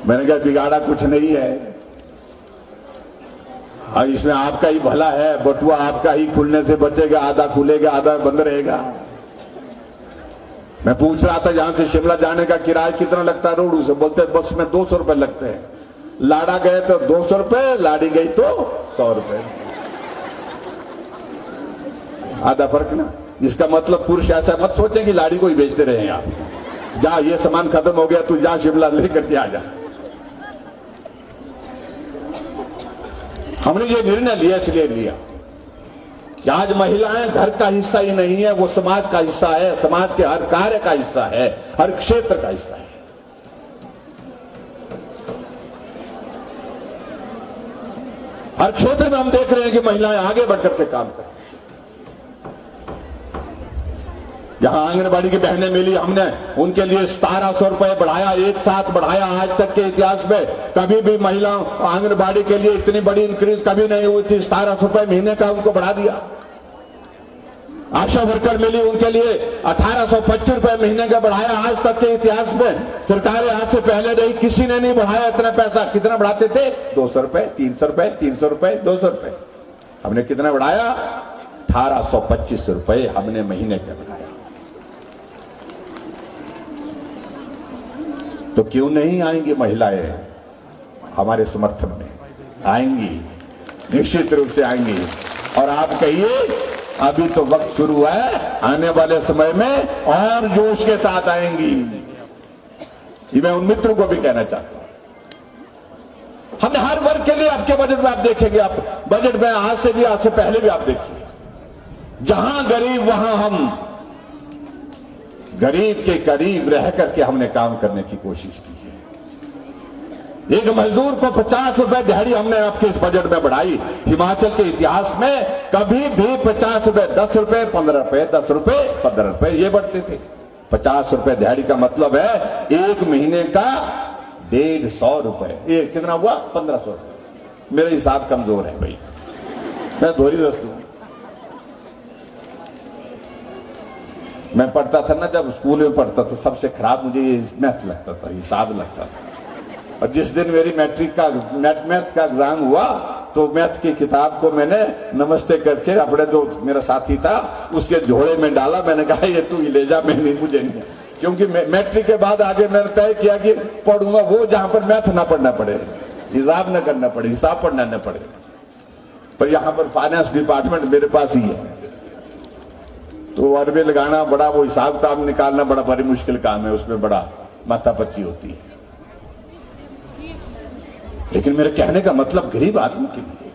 मैंने कहा बिगाड़ा कुछ नहीं है, हाँ इसमें आपका ही भला है, बटुआ आपका ही खुलने से बचेगा, आधा खुलेगा आधा बंद रहेगा। मैं पूछ रहा था यहां से शिमला जाने का किराया कितना लगता है रोडू से, बोलते बस में 200 रुपए लगते हैं, लाड़ा गए तो 200 रुपए, लाड़ी गई तो 100 रुपए, आधा फर्क ना। इसका मतलब पुरुष ऐसा मत सोचे कि लाड़ी को ही बेचते रहे आप, जा ये सामान खत्म हो गया तू जा शिमला लेकर के आ जा। हमने ये निर्णय लिया इसलिए लिया कि आज महिलाएं घर का हिस्सा ही नहीं है, वो समाज का हिस्सा है, समाज के हर कार्य का हिस्सा है, हर क्षेत्र का हिस्सा है। हर क्षेत्र में हम देख रहे हैं कि महिलाएं आगे बढ़कर के काम कर, जहां आंगनबाड़ी की बहनें मिली, हमने उनके लिए 1700 रुपए बढ़ाया, एक साथ बढ़ाया। आज तक के इतिहास में कभी भी महिलाओं आंगनबाड़ी के लिए इतनी बड़ी इंक्रीज कभी नहीं हुई थी, 1700 रुपए महीने का उनको बढ़ा दिया। आशा वर्कर मिली, उनके लिए 1825 रुपए महीने का बढ़ाया। आज तक के इतिहास में सरकारें आज से पहले नहीं, किसी ने नहीं बढ़ाया इतना पैसा। कितना बढ़ाते थे? 200 रुपए, 300 रुपए, 300 रुपए, 200 रुपए। हमने कितना बढ़ाया? 1825 रुपए हमने महीने का बढ़ाया। तो क्यों नहीं आएंगी महिलाएं हमारे समर्थन में? आएंगी, निश्चित रूप से आएंगी। और आप कहिए अभी तो वक्त शुरू है, आने वाले समय में और जोश के साथ आएंगी। ये मैं उन मित्रों को भी कहना चाहता हूं। हमने हर वर्ग के लिए आपके बजट में आप देखेंगे, आप बजट में आज से भी, आज से पहले भी आप देखिए, जहां गरीब वहां हम गरीब के करीब रह करके हमने काम करने की कोशिश की है। एक मजदूर को 50 रुपए दिहाड़ी हमने आपके इस बजट में बढ़ाई। हिमाचल के इतिहास में कभी भी 50 रुपए, 10 रुपए, 15 रुपए, 10 रुपए, 15 रुपए ये बढ़ते थे। 50 रुपए दिहाड़ी का मतलब है एक महीने का 150 रुपए। ये कितना हुआ? 1500 रुपए। मेरा हिसाब कमजोर है भाई, मैं दोहरी दोस्त हूं। मैं पढ़ता था ना, जब स्कूल में पढ़ता था, सबसे खराब मुझे ये मैथ लगता था, हिसाब लगता था। और जिस दिन मेरी मैट्रिक का मैथ का एग्जाम हुआ तो मैथ की किताब को मैंने नमस्ते करके अपने जो मेरा साथी था उसके झोले में डाला। मैंने कहा ये तू ही ले जा, मैं नहीं, मुझे नहीं। क्योंकि मैट्रिक के बाद आगे मैंने तय किया कि पढ़ूंगा वो जहां पर मैथ ना पढ़ना पड़े, हिसाब न करना पड़े, हिसाब पढ़ना न पड़े। पर यहां पर फाइनेंस डिपार्टमेंट मेरे पास ही है, तो अरबे लगाना बड़ा, वो हिसाब किताब निकालना बड़ा भारी मुश्किल काम है, उसमें बड़ा माथापच्ची होती है। लेकिन मेरे कहने का मतलब गरीब आदमी के लिए,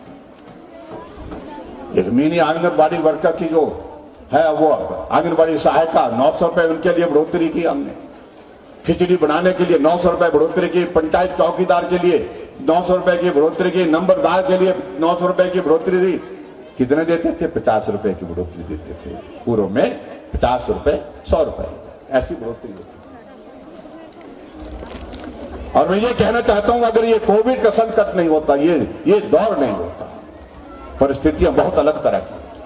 एक मिनी आंगनबाड़ी वर्कर की जो है, वो आंगनबाड़ी सहायिका 900 रुपए उनके लिए बढ़ोतरी की हमने। खिचड़ी बनाने के लिए 900 रुपए बढ़ोतरी की, पंचायत चौकीदार के लिए 900 रुपए की बढ़ोतरी की, नंबरदार के लिए 900 रुपए की बढ़ोतरी दी। कितने देते थे? 50 रुपए की बढ़ोतरी देते थे। पूर्व में 50 रुपए, 100 रुपए ऐसी बढ़ोतरी होती। और मैं ये कहना चाहता हूं, अगर ये कोविड का संकट नहीं होता, ये दौर नहीं होता, परिस्थितियां बहुत अलग तरह की होती,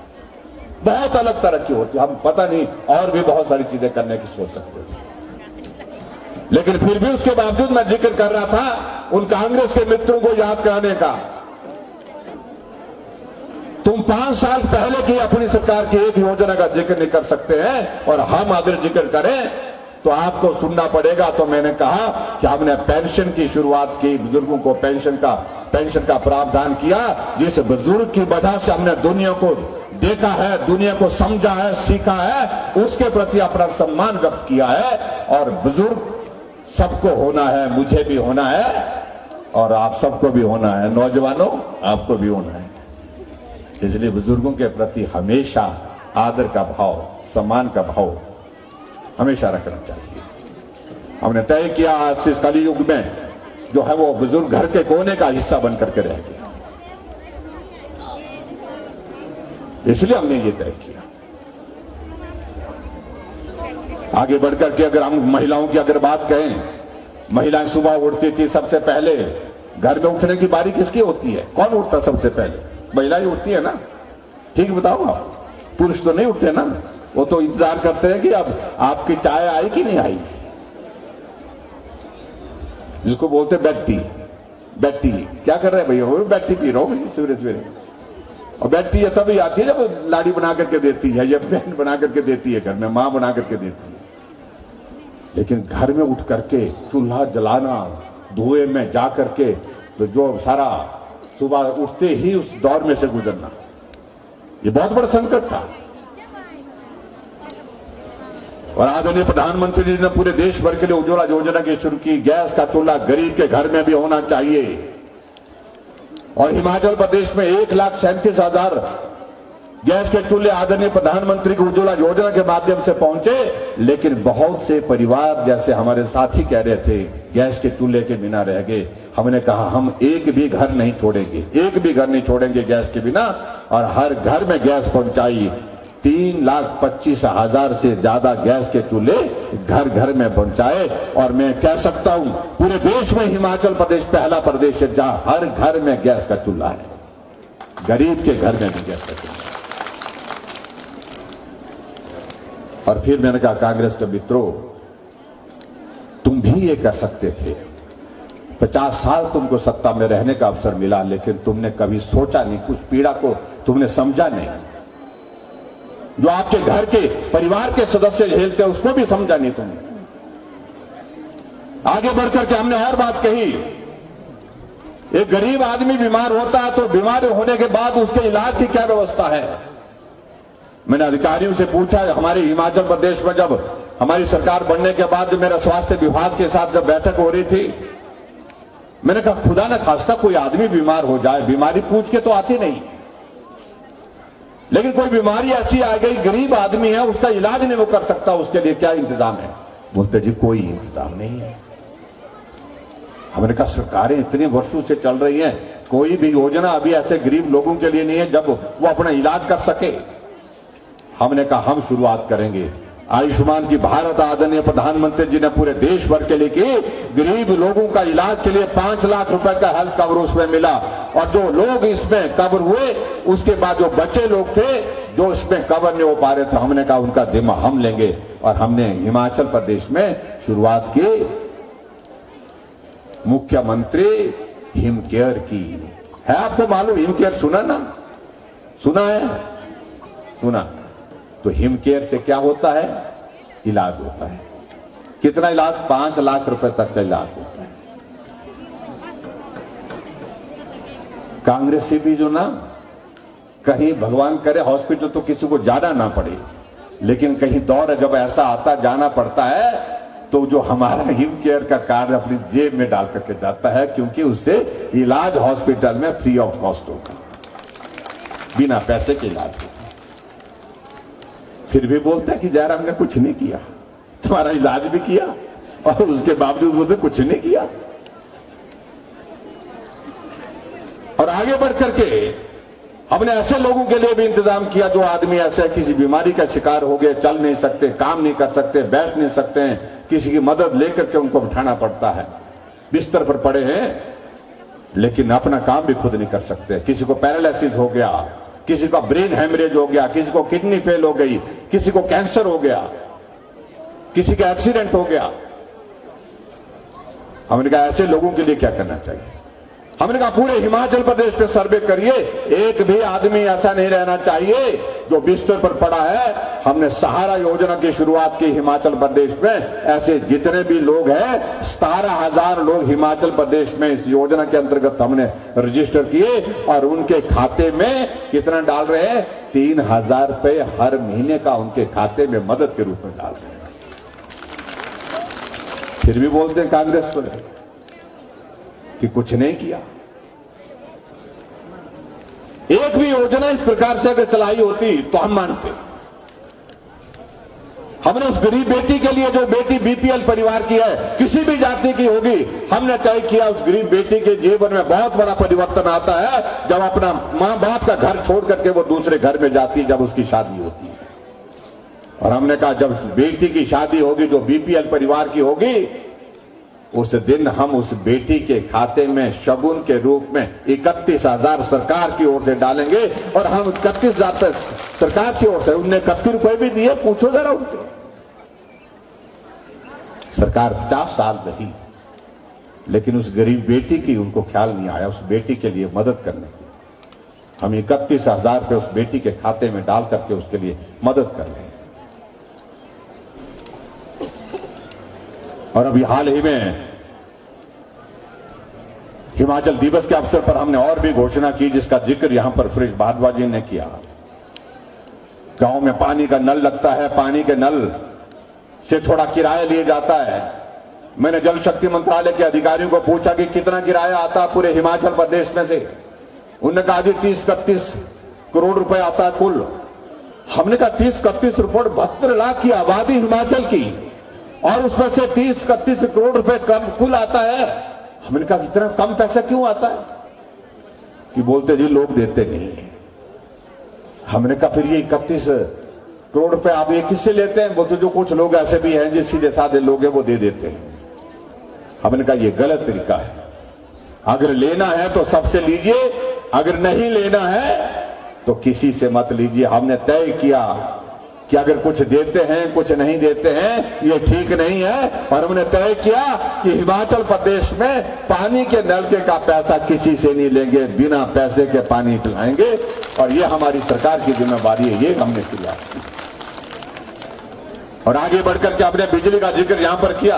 बहुत अलग तरह की होती। हम पता नहीं और भी बहुत सारी चीजें करने की सोच सकते थे। लेकिन फिर भी उसके बावजूद मैं जिक्र कर रहा था उन कांग्रेस के मित्रों को याद कराने का। तुम 5 साल पहले की अपनी सरकार की एक योजना का जिक्र नहीं कर सकते हैं, और हम अगर जिक्र करें तो आपको सुनना पड़ेगा। तो मैंने कहा कि हमने पेंशन की शुरुआत की, बुजुर्गों को पेंशन का प्रावधान किया, जिस बुजुर्ग की वजह से हमने दुनिया को देखा है, दुनिया को समझा है, सीखा है, उसके प्रति अपना सम्मान व्यक्त किया है। और बुजुर्ग सबको होना है, मुझे भी होना है और आप सबको भी होना है, नौजवानों आपको भी होना है। इसलिए बुजुर्गों के प्रति हमेशा आदर का भाव, सम्मान का भाव हमेशा रखना चाहिए। हमने तय किया आज से कलयुग में जो है वो बुजुर्ग घर के कोने का हिस्सा बन करके रह गया, इसलिए हमने ये तय किया। आगे बढ़कर के अगर हम महिलाओं की अगर बात करें, महिलाएं सुबह उठती थी, सबसे पहले घर में उठने की बारी किसकी होती है? कौन उठता सबसे पहले? महिलाएं उठती है ना, ठीक बताओ आप? पुरुष तो नहीं उठते ना, वो तो इंतजार करते हैं कि अब आपकी चाय आई कि नहीं आई, जिसको बोलते बैठी। बैठी क्या कर रहे हैं भैया? वो बैठी पी रहा हूं सवेरे सवेरे। और बैठी है तभी आती है जब लाड़ी बना करके देती है या बहन बना करके देती है, घर में मां बना करके देती है। लेकिन घर में उठ करके चूल्हा जलाना, धुएं में जा करके, तो जो सारा सुबह उठते ही उस दौर में से गुजरना, ये बहुत बड़ा संकट था। और आदरणीय प्रधानमंत्री जी ने पूरे देश भर के लिए उज्ज्वला योजना की शुरू की। गैस का चूल्हा गरीब के घर में भी होना चाहिए। और हिमाचल प्रदेश में 1,37,000 गैस के चूल्हे आदरणीय प्रधानमंत्री की उज्ज्वला योजना के माध्यम से पहुंचे। लेकिन बहुत से परिवार, जैसे हमारे साथी कह रहे थे, गैस के चूल्हे के बिना रह गए। हमने कहा हम एक भी घर नहीं छोड़ेंगे, एक भी घर नहीं छोड़ेंगे गैस के बिना। और हर घर में गैस पहुंचाई। 3,25,000 से ज्यादा गैस के चूल्हे घर घर में पहुंचाए। और मैं कह सकता हूं पूरे देश में हिमाचल प्रदेश पहला प्रदेश है जहां हर घर में गैस का चूल्हा है, गरीब के घर में भी गैस का चूल्हा। और फिर मैंने कहा कांग्रेस के मित्रों, तुम भी ये कर सकते थे। 50 साल तुमको सत्ता में रहने का अवसर मिला, लेकिन तुमने कभी सोचा नहीं, उस पीड़ा को तुमने समझा नहीं। जो आपके घर के परिवार के सदस्य झेलते हैं उसको भी समझा नहीं तुमने। आगे बढ़कर के हमने और बात कही, एक गरीब आदमी बीमार होता है तो बीमार होने के बाद उसके इलाज की क्या व्यवस्था है? मैंने अधिकारियों से पूछा, हमारे हिमाचल प्रदेश में जब हमारी सरकार बनने के बाद मेरा स्वास्थ्य विभाग के साथ जब बैठक हो रही थी, मैंने कहा खुदा न खास्ता कोई आदमी बीमार हो जाए, बीमारी पूछ के तो आती नहीं, लेकिन कोई बीमारी ऐसी आ गई, गरीब आदमी है, उसका इलाज नहीं वो कर सकता, उसके लिए क्या इंतजाम है? बोलते जी कोई इंतजाम नहीं है। हमने कहा सरकारें इतने वर्षों से चल रही हैं, कोई भी योजना अभी ऐसे गरीब लोगों के लिए नहीं है जब वो अपना इलाज कर सके। हमने कहा हम शुरुआत करेंगे। आयुष्मान की भारत आदरणीय प्रधानमंत्री जी ने पूरे देश भर के लिए की, गरीब लोगों का इलाज के लिए 5 लाख रुपए का हेल्थ कवर उसमें मिला, और जो लोग इसमें कवर हुए उसके बाद जो बचे लोग थे जो इसमें कवर नहीं हो पा रहे थे, हमने कहा उनका जिम्मा हम लेंगे, और हमने हिमाचल प्रदेश में शुरुआत की मुख्यमंत्री हिम केयर की। है आपको मालूम हिम केयर? सुना ना? सुना है? सुना। तो हिम केयर से क्या होता है? इलाज होता है। कितना इलाज? 5 लाख रुपए तक का इलाज होता है। कांग्रेस से भी जो ना, कहीं भगवान करे हॉस्पिटल तो किसी को जाना ना पड़े, लेकिन कहीं दौर जब ऐसा आता जाना पड़ता है तो जो हमारा हिम केयर का कार्ड अपनी जेब में डाल करके जाता है, क्योंकि उससे इलाज हॉस्पिटल में फ्री ऑफ कॉस्ट होगा, बिना पैसे के इलाज होगा। फिर भी बोलते हैं कि जयराम ने कुछ नहीं किया, तुम्हारा इलाज भी किया और उसके बावजूद बोलते कुछ नहीं किया। और आगे बढ़ करके हमने ऐसे लोगों के लिए भी इंतजाम किया जो आदमी ऐसे किसी बीमारी का शिकार हो गए, चल नहीं सकते, काम नहीं कर सकते, बैठ नहीं सकते हैं, किसी की मदद लेकर के उनको बिठाना पड़ता है, बिस्तर पर पड़े हैं लेकिन अपना काम भी खुद नहीं कर सकते। किसी को पैरालिसिस हो गया, किसी का ब्रेन हेमरेज हो गया, किसी को किडनी फेल हो गई, किसी को कैंसर हो गया, किसी का एक्सीडेंट हो गया। हमने कहा ऐसे लोगों के लिए क्या करना चाहिए? हमने कहा पूरे हिमाचल प्रदेश पे सर्वे करिए, एक भी आदमी ऐसा नहीं रहना चाहिए जो बिस्तर पर पड़ा है। हमने सहारा योजना की शुरुआत की हिमाचल प्रदेश में। ऐसे जितने भी लोग हैं 17,000 लोग हिमाचल प्रदेश में इस योजना के अंतर्गत हमने रजिस्टर किए, और उनके खाते में कितना डाल रहे हैं? 3,000 रुपए हर महीने का उनके खाते में मदद के रूप में डाल रहे हैं। फिर भी बोलते हैं कांग्रेस को कि कुछ नहीं किया। एक भी योजना इस प्रकार से अगर चलाई होती तो हम मानते। हमने उस गरीब बेटी के लिए, जो बेटी बीपीएल परिवार की है, किसी भी जाति की होगी, हमने तय किया उस गरीब बेटी के जीवन में बहुत बड़ा परिवर्तन आता है जब अपना मां बाप का घर छोड़ करके वो दूसरे घर में जाती है, जब उसकी शादी होती है। और हमने कहा जब बेटी की शादी होगी जो बीपीएल परिवार की होगी, उस दिन हम उस बेटी के खाते में शगुन के रूप में 31,000 सरकार की ओर से डालेंगे, और हम 31,000 सरकार की ओर से, उनने 31 रुपए भी दिए, पूछो जरा उनसे। सरकार 50 साल रही, लेकिन उस गरीब बेटी की उनको ख्याल नहीं आया उस बेटी के लिए मदद करने की। हम 31,000 रुपए उस बेटी के खाते में डाल करके उसके लिए मदद कर रहे हैं। और अभी हाल ही में हिमाचल दिवस के अवसर पर हमने और भी घोषणा की, जिसका जिक्र यहां पर सुरेश भारद्वाज जी ने किया। गांव में पानी का नल लगता है, पानी के नल से थोड़ा किराया लिया जाता है। मैंने जल शक्ति मंत्रालय के अधिकारियों को पूछा कि कितना किराया आता है पूरे हिमाचल प्रदेश में से। उन्होंने कहा जी 30-31 करोड़ रुपए आता है कुल। हमने कहा 30-31 रुपए, 72 लाख की आबादी हिमाचल की, और उसमें से 30-31 करोड़ रुपए कम कुल आता है। हमने कहा इतना कम पैसा क्यों आता है? कि बोलते जी लोग देते नहीं है। हमने कहा फिर ये 31 करोड़ रुपए आप ये किससे लेते हैं? बोलते जो कुछ लोग ऐसे भी हैं जो सीधे साधे लोग हैं वो दे देते हैं। हमने कहा ये गलत तरीका है। अगर लेना है तो सबसे लीजिए, अगर नहीं लेना है तो किसी से मत लीजिए। हमने तय किया कि अगर कुछ देते हैं कुछ नहीं देते हैं ये ठीक नहीं है, और हमने तय किया कि हिमाचल प्रदेश में पानी के नलके का पैसा किसी से नहीं लेंगे, बिना पैसे के पानी पिलाएंगे, और ये हमारी सरकार की जिम्मेवारी है, ये हमने किया। और आगे बढ़कर के आपने बिजली का जिक्र यहां पर किया।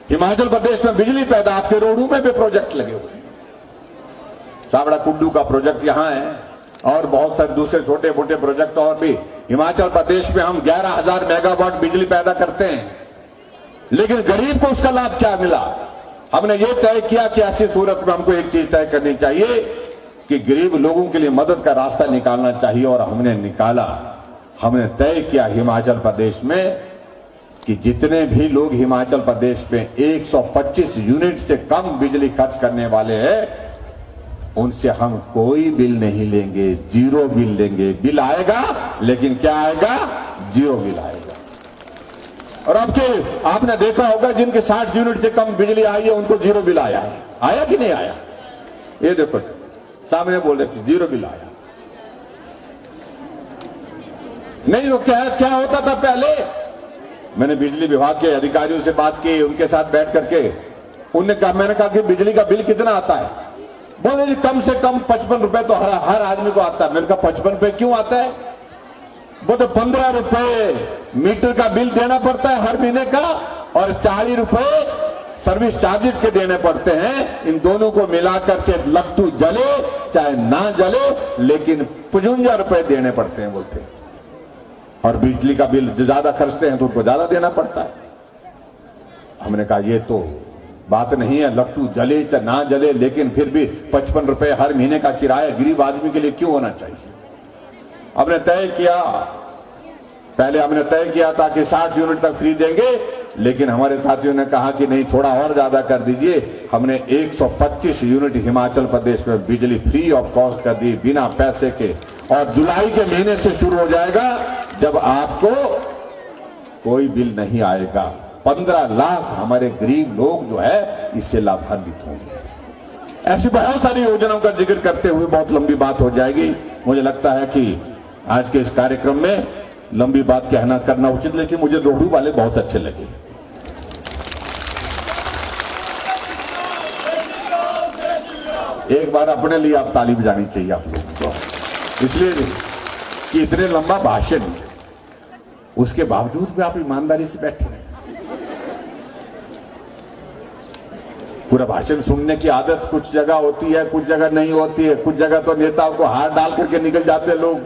हिमाचल प्रदेश में बिजली पैदा, आपके रोडों में भी प्रोजेक्ट लगे हुए हैं। सावड़ा कुड्डू का प्रोजेक्ट यहां है, और बहुत सारे दूसरे छोटे मोटे प्रोजेक्ट और भी। हिमाचल प्रदेश में हम 11,000 मेगावाट बिजली पैदा करते हैं, लेकिन गरीब को उसका लाभ क्या मिला? हमने ये तय किया कि ऐसी सूरत में हमको एक चीज तय करनी चाहिए कि गरीब लोगों के लिए मदद का रास्ता निकालना चाहिए, और हमने निकाला। हमने तय किया हिमाचल प्रदेश में कि जितने भी लोग हिमाचल प्रदेश में 125 यूनिट से कम बिजली खर्च करने वाले हैं, उनसे हम कोई बिल नहीं लेंगे, जीरो बिल लेंगे। बिल आएगा, लेकिन क्या आएगा? जीरो बिल आएगा। और आपने देखा होगा जिनके 60 यूनिट से कम बिजली आई है उनको जीरो बिल आया है। आया कि नहीं आया? ये देखो सामने बोल रहे थे जीरो बिल आया। नहीं तो क्या होता था पहले? मैंने बिजली विभाग के अधिकारियों से बात की, उनके साथ बैठ करके मैंने कहा कि बिजली का बिल कितना आता है? बोले जी कम से कम 55 रुपए तो हर आदमी को आता है। मैंने कहा 55 रुपए क्यों आता है? वो तो 15 रुपए मीटर का बिल देना पड़ता है हर महीने का, और 40 रुपए सर्विस चार्जेस के देने पड़ते हैं। इन दोनों को मिलाकर के लट्टू जले चाहे ना जले, लेकिन 55 रुपए देने पड़ते हैं बोलते हैं। और बिजली का बिल जो ज्यादा खर्चते हैं तो उनको ज्यादा देना पड़ता है। हमने कहा ये तो बात नहीं है, लट्टू जले चाहे ना जले, लेकिन फिर भी 55 रुपए हर महीने का किराया गरीब आदमी के लिए क्यों होना चाहिए? हमने तय किया, पहले हमने तय किया था कि 60 यूनिट तक फ्री देंगे, लेकिन हमारे साथियों ने कहा कि नहीं थोड़ा और ज्यादा कर दीजिए। हमने 125 यूनिट हिमाचल प्रदेश में बिजली फ्री ऑफ कॉस्ट कर दी, बिना पैसे के। और जुलाई के महीने से शुरू हो जाएगा जब आपको कोई बिल नहीं आएगा। 15 लाख हमारे गरीब लोग जो है इससे लाभान्वित होंगे। ऐसी बहुत सारी योजनाओं का जिक्र करते हुए बहुत लंबी बात हो जाएगी। मुझे लगता है कि आज के इस कार्यक्रम में लंबी बात कहना करना उचित, लेकिन मुझे रोहडू वाले बहुत अच्छे लगे। एक बार अपने लिए आप ताली बजानी चाहिए आप लोगों को, इसलिए कि इतने लंबा भाषण, उसके बावजूद भी आप ईमानदारी से बैठे हैं। पूरा भाषण सुनने की आदत कुछ जगह होती है, कुछ जगह नहीं होती है। कुछ जगह तो नेताओं को हाथ डाल करके निकल जाते हैं लोग,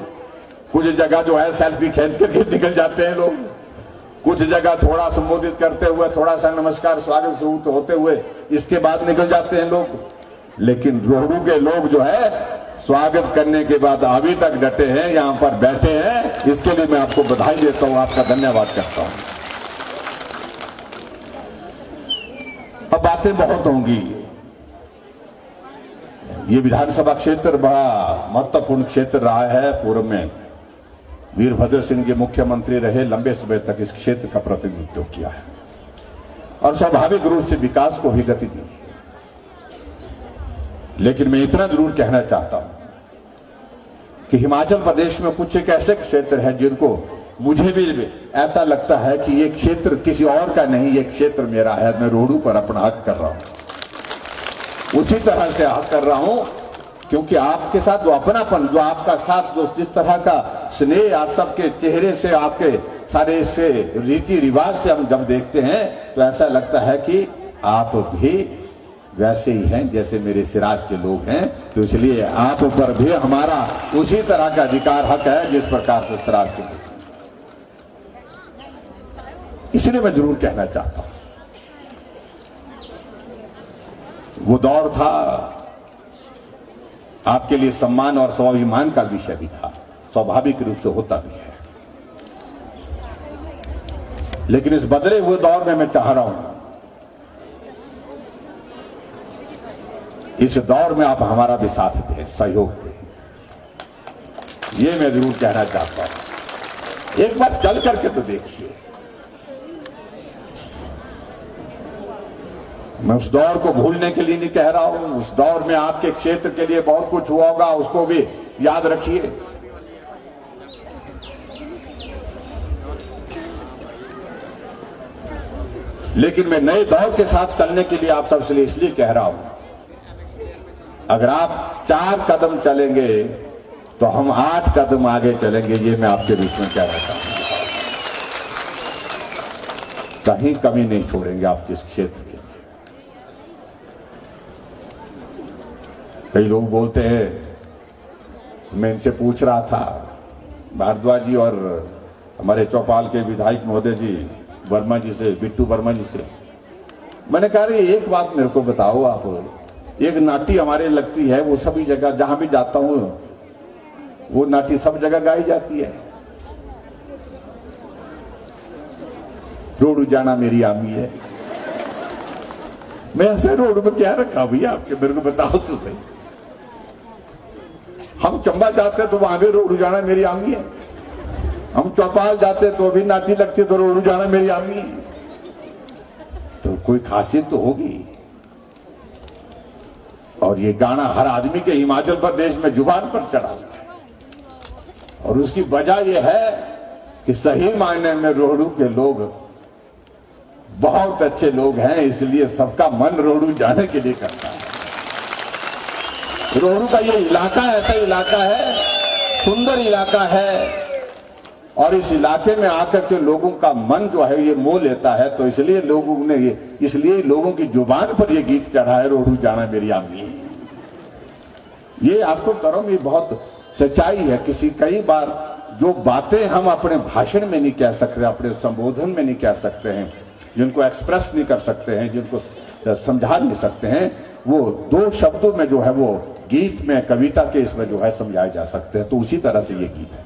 कुछ जगह जो है सेल्फी खींच करके निकल जाते हैं लोग, कुछ जगह थोड़ा संबोधित करते हुए, थोड़ा सा नमस्कार स्वागत होते हुए इसके बाद निकल जाते हैं लोग। लेकिन रोहडू के लोग जो है स्वागत करने के बाद अभी तक डटे हैं, यहां पर बैठे हैं। इसके लिए मैं आपको बधाई देता हूं, आपका धन्यवाद करता हूं। अब बातें बहुत होंगी। ये विधानसभा क्षेत्र बड़ा महत्वपूर्ण क्षेत्र रहा है। पूर्व में वीरभद्र सिंह जी मुख्यमंत्री रहे, लंबे समय तक इस क्षेत्र का प्रतिनिधित्व किया है और स्वाभाविक रूप से विकास को ही गति दी। लेकिन मैं इतना जरूर कहना चाहता हूं कि हिमाचल प्रदेश में कुछ एक ऐसे क्षेत्र है जिनको मुझे भी ऐसा लगता है कि ये क्षेत्र किसी और का नहीं, ये क्षेत्र मेरा है। मैं रोहडू पर अपना हक कर रहा हूं, उसी तरह से हक कर रहा हूं, क्योंकि आपके साथ जो अपनापन, जो आपका साथ जो जिस तरह का स्नेह आप सबके चेहरे से, आपके सारे से रीति रिवाज से हम जब देखते हैं तो ऐसा लगता है कि आप भी वैसे ही हैं जैसे मेरे सिराज के लोग हैं। तो इसलिए आप पर भी हमारा उसी तरह का अधिकार हक है जिस प्रकार से सिराज के लोग। इसलिए मैं जरूर कहना चाहता हूं, वो दौर था आपके लिए सम्मान और स्वाभिमान का विषय भी था, स्वाभाविक रूप से होता भी है। लेकिन इस बदले हुए दौर में मैं चाह रहा हूं, इस दौर में आप हमारा भी साथ दें, सहयोग दें। ये मैं जरूर कहना चाहता हूं। एक बार चल करके तो देखिए। मैं उस दौर को भूलने के लिए नहीं कह रहा हूं। उस दौर में आपके क्षेत्र के लिए बहुत कुछ हुआ होगा, उसको भी याद रखिए। लेकिन मैं नए दौर के साथ चलने के लिए आप सबसे इसलिए कह रहा हूं, अगर आप 4 कदम चलेंगे तो हम 8 कदम आगे चलेंगे। ये मैं आपके बीच में कह रहा हूं। कहीं कमी नहीं छोड़ेंगे आप किस क्षेत्र के। कई लोग बोलते हैं मैं इनसे पूछ रहा था, भारद्वाज जी और हमारे चौपाल के विधायक महोदय जी वर्मा जी से, बिट्टू वर्मा जी से, मैंने कहा एक बात मेरे को बताओ आप, एक नाटी हमारे लगती है, वो सभी जगह जहां भी जाता हूं वो नाटी सब जगह गाई जाती है, रोड जाना मेरी आमी है। मैं ऐसे रोड में क्या रखा भैया आपके, मेरे को बताओ तो सही। हम चंबा जाते तो वहां भी रोड जाना मेरी आमी है, हम चौपाल जाते तो भी नाटी लगती तो रोड जाना मेरी आमी है। तो कोई खासियत तो होगी। और ये गाना हर आदमी के हिमाचल प्रदेश में जुबान पर चढ़ा है, और उसकी वजह यह है कि सही मायने में रोहडू के लोग बहुत अच्छे लोग हैं, इसलिए सबका मन रोहडू जाने के लिए करता है। रोहडू का ये इलाका ऐसा इलाका है, सुंदर इलाका है, और इस इलाके में आकर के लोगों का मन जो है ये मोह लेता है, तो इसलिए लोगों ने इसलिए लोगों की जुबान पर ये गीत चढ़ा है, रोहडू जाना मेरी आमी। ये आपको करम, ये बहुत सच्चाई है। कई बार जो बातें हम अपने भाषण में नहीं कह सकते, अपने संबोधन में नहीं कह सकते हैं, जिनको एक्सप्रेस नहीं कर सकते हैं, जिनको समझा नहीं सकते हैं, वो दो शब्दों में जो है वो गीत में, कविता के इसमें जो है समझाए जा सकते हैं। तो उसी तरह से ये गीत है,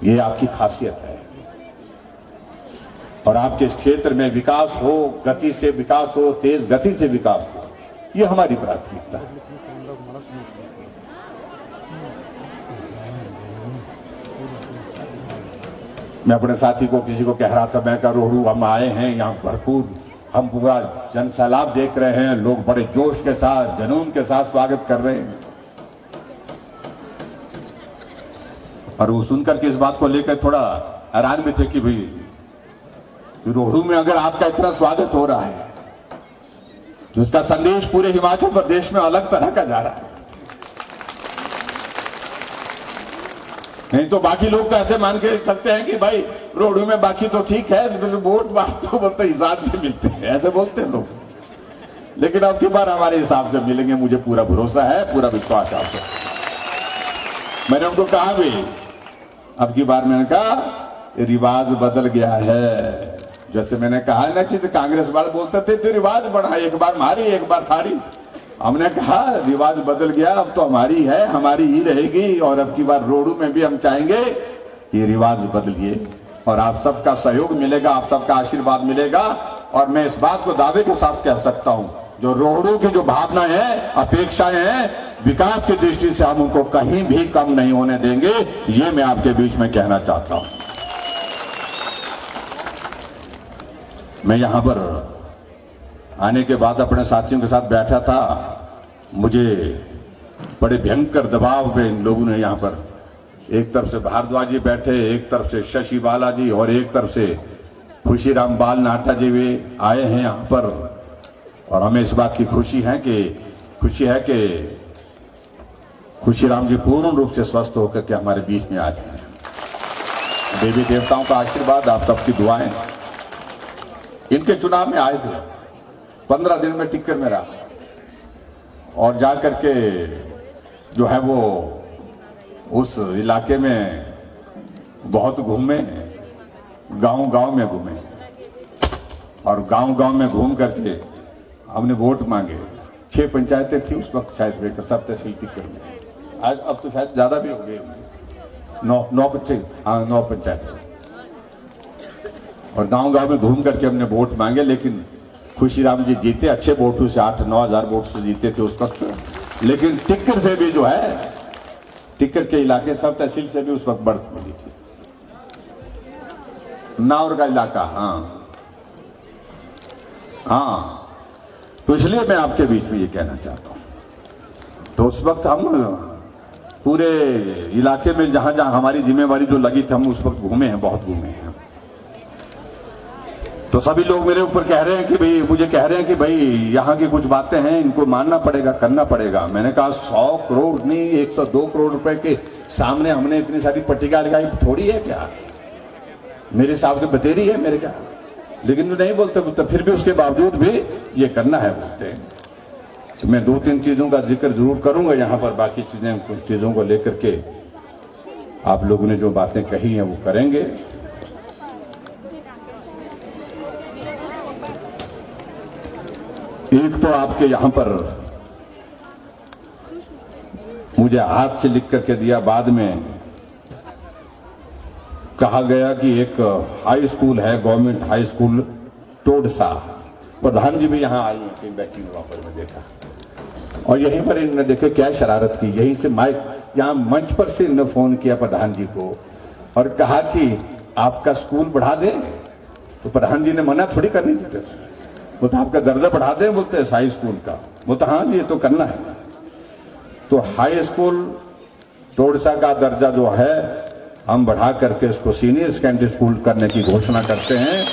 ये आपकी खासियत है। और आपके इस क्षेत्र में विकास हो, गति से विकास हो, तेज गति से विकास हो, ये हमारी प्राथमिकता है। मैं अपने साथी को, किसी को कह रहा था, मैं कह रोहडू हम आए हैं यहाँ भरपूर, हम पूरा जन सैलाब देख रहे हैं, लोग बड़े जोश के साथ, जुनून के साथ स्वागत कर रहे हैं। और वो सुनकर के इस बात को लेकर थोड़ा हैरान भी थे कि भाई रोहडू में अगर आपका इतना स्वागत हो रहा है तो इसका संदेश पूरे हिमाचल प्रदेश में अलग तरह का जा रहा है। नहीं तो बाकी लोग तो ऐसे मान के चलते हैं कि भाई रोहडू में बाकी तो ठीक है, वोट बात तो बोलते हिसाब से मिलते हैं, ऐसे बोलते हैं लोग। लेकिन अब की बार हमारे हिसाब से मिलेंगे, मुझे पूरा भरोसा है, पूरा विश्वास है आपको। मैंने उनको कहा भी, अब की बार मैंने कहा रिवाज बदल गया है। जैसे मैंने कहा ना कि कांग्रेस वाले बोलते थे तो रिवाज बढ़ा, एक बार मारी एक बार थारी। हमने कहा रिवाज बदल गया, अब तो हमारी है, हमारी ही रहेगी। और अब की बार रोहडू में भी हम चाहेंगे कि रिवाज बदलिए, और आप सबका सहयोग मिलेगा, आप सबका आशीर्वाद मिलेगा। और मैं इस बात को दावे के साथ कह सकता हूं, जो रोहडू की जो भावनाएं हैं, अपेक्षाएं हैं, विकास की दृष्टि से हम उनको कहीं भी कम नहीं होने देंगे। ये मैं आपके बीच में कहना चाहता हूं। मैं यहां पर आने के बाद अपने साथियों के साथ बैठा था, मुझे बड़े भयंकर दबाव में इन लोगों ने यहां पर, एक तरफ से भारद्वाज जी बैठे, एक तरफ से शशि बाला जी, और एक तरफ से खुशीराम बाल नाटा जी वे आए हैं यहां पर। और हमें इस बात की खुशी है कि खुशीराम जी पूर्ण रूप से स्वस्थ होकर के हमारे बीच में आ जाए। देवी देवताओं का आशीर्वाद, आप सबकी दुआएं। इनके चुनाव में आए थे, 15 दिन में टिक्कर में रहा, और जाकर के जो है वो उस इलाके में बहुत घूमे, गांव-गांव में घूमे, और गांव-गांव में घूम करके हमने वोट मांगे। 6 पंचायतें थी उस वक्त, शायद सब तहसील टिक्कर में, आज अब तो शायद ज्यादा भी हो गए, 9 पंचायतें। और गांव-गांव में घूम करके हमने वोट मांगे, लेकिन खुशीराम जी जीते, अच्छे वोटों से, 8-9 हजार वोट से जीते थे उस वक्त। लेकिन टिक्कर से भी जो है, टिक्कर के इलाके सब तहसील से भी उस वक्त बढ़त मिली थी। नावर का इलाका, हाँ, तो इसलिए मैं आपके बीच में ये कहना चाहता हूं। तो उस वक्त हम पूरे इलाके में जहां जहां हमारी जिम्मेवारी जो लगी थी, हम उस वक्त घूमे हैं, बहुत घूमे हैं। तो सभी लोग मेरे ऊपर कह रहे हैं कि भाई, मुझे कह रहे हैं कि भाई यहाँ की कुछ बातें हैं, इनको मानना पड़ेगा, करना पड़ेगा। मैंने कहा 100 करोड़ नहीं, 102 करोड़ रुपए के सामने हमने इतनी सारी पट्टिका लगाई थोड़ी है क्या? मेरे हिसाब से बतेरी है मेरे क्या, लेकिन नहीं बोलते, फिर भी उसके बावजूद भी ये करना है बोलते हैं। तो मैं 2-3 चीजों का जिक्र जरूर करूंगा यहां पर, बाकी चीजों को लेकर के आप लोगों ने जो बातें कही हैं वो करेंगे। एक तो आपके यहां पर मुझे हाथ से लिख करके दिया, बाद में कहा गया कि एक हाई स्कूल है, गवर्नमेंट हाई स्कूल टोडसा, प्रधान जी भी यहां आई हैं, कहीं बैठी वहां पर मैं देखा, और यहीं पर इन्होंने देखे क्या शरारत की, यहीं से माइक यहां मंच पर से इन्होंने फोन किया प्रधान जी को और कहा कि आपका स्कूल बढ़ा दें। तो प्रधान जी ने मना थोड़ी करनी थी, वो तो आपका दर्जा बढ़ा दें, बोलते हैं हाई स्कूल का, वो तो हाँ जी ये तो करना है। तो हाई स्कूल टोडसा का दर्जा जो है हम बढ़ा करके इसको सीनियर सेकेंडरी स्कूल करने की घोषणा करते हैं,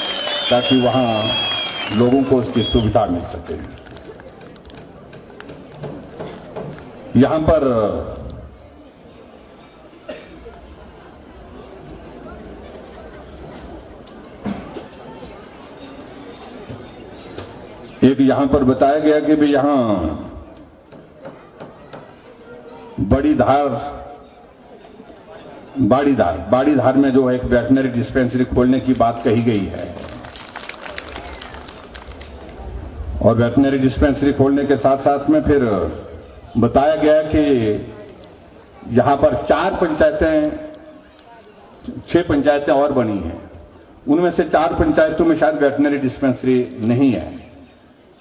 ताकि वहां लोगों को उसकी सुविधा मिल सके। यहां पर एक यहां पर बताया गया कि भी यहां बाड़ीधार में जो एक वेटनरी डिस्पेंसरी खोलने की बात कही गई है, और वेटनरी डिस्पेंसरी खोलने के साथ साथ में फिर बताया गया कि यहां पर 6 पंचायतें और बनी हैं, उनमें से 4 पंचायतों में शायद वेटनरी डिस्पेंसरी नहीं है।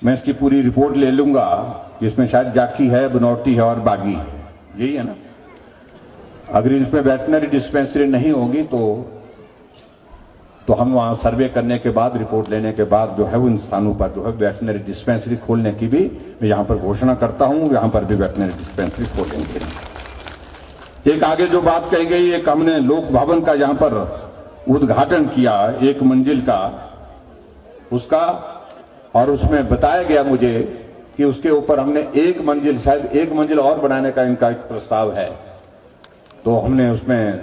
मैं इसकी पूरी रिपोर्ट ले लूंगा, जिसमें शायद जाखी है, बनौटी है और बागी है, यही है ना। अगर इसमें वेटनरी डिस्पेंसरी नहीं होगी तो हम वहां सर्वे करने के बाद, रिपोर्ट लेने के बाद जो है उन स्थानों पर जो है वेटनरी डिस्पेंसरी खोलने की भी मैं यहां पर घोषणा करता हूं, यहां पर भी वेटनरी डिस्पेंसरी खोलेंगे। एक आगे जो बात कही गई, एक हमने लोक भवन का यहां पर उद्घाटन किया, 1 मंजिल का उसका, और उसमें बताया गया मुझे कि उसके ऊपर हमने 1 मंजिल, शायद 1 मंजिल और बनाने का इनका एक प्रस्ताव है। तो हमने उसमें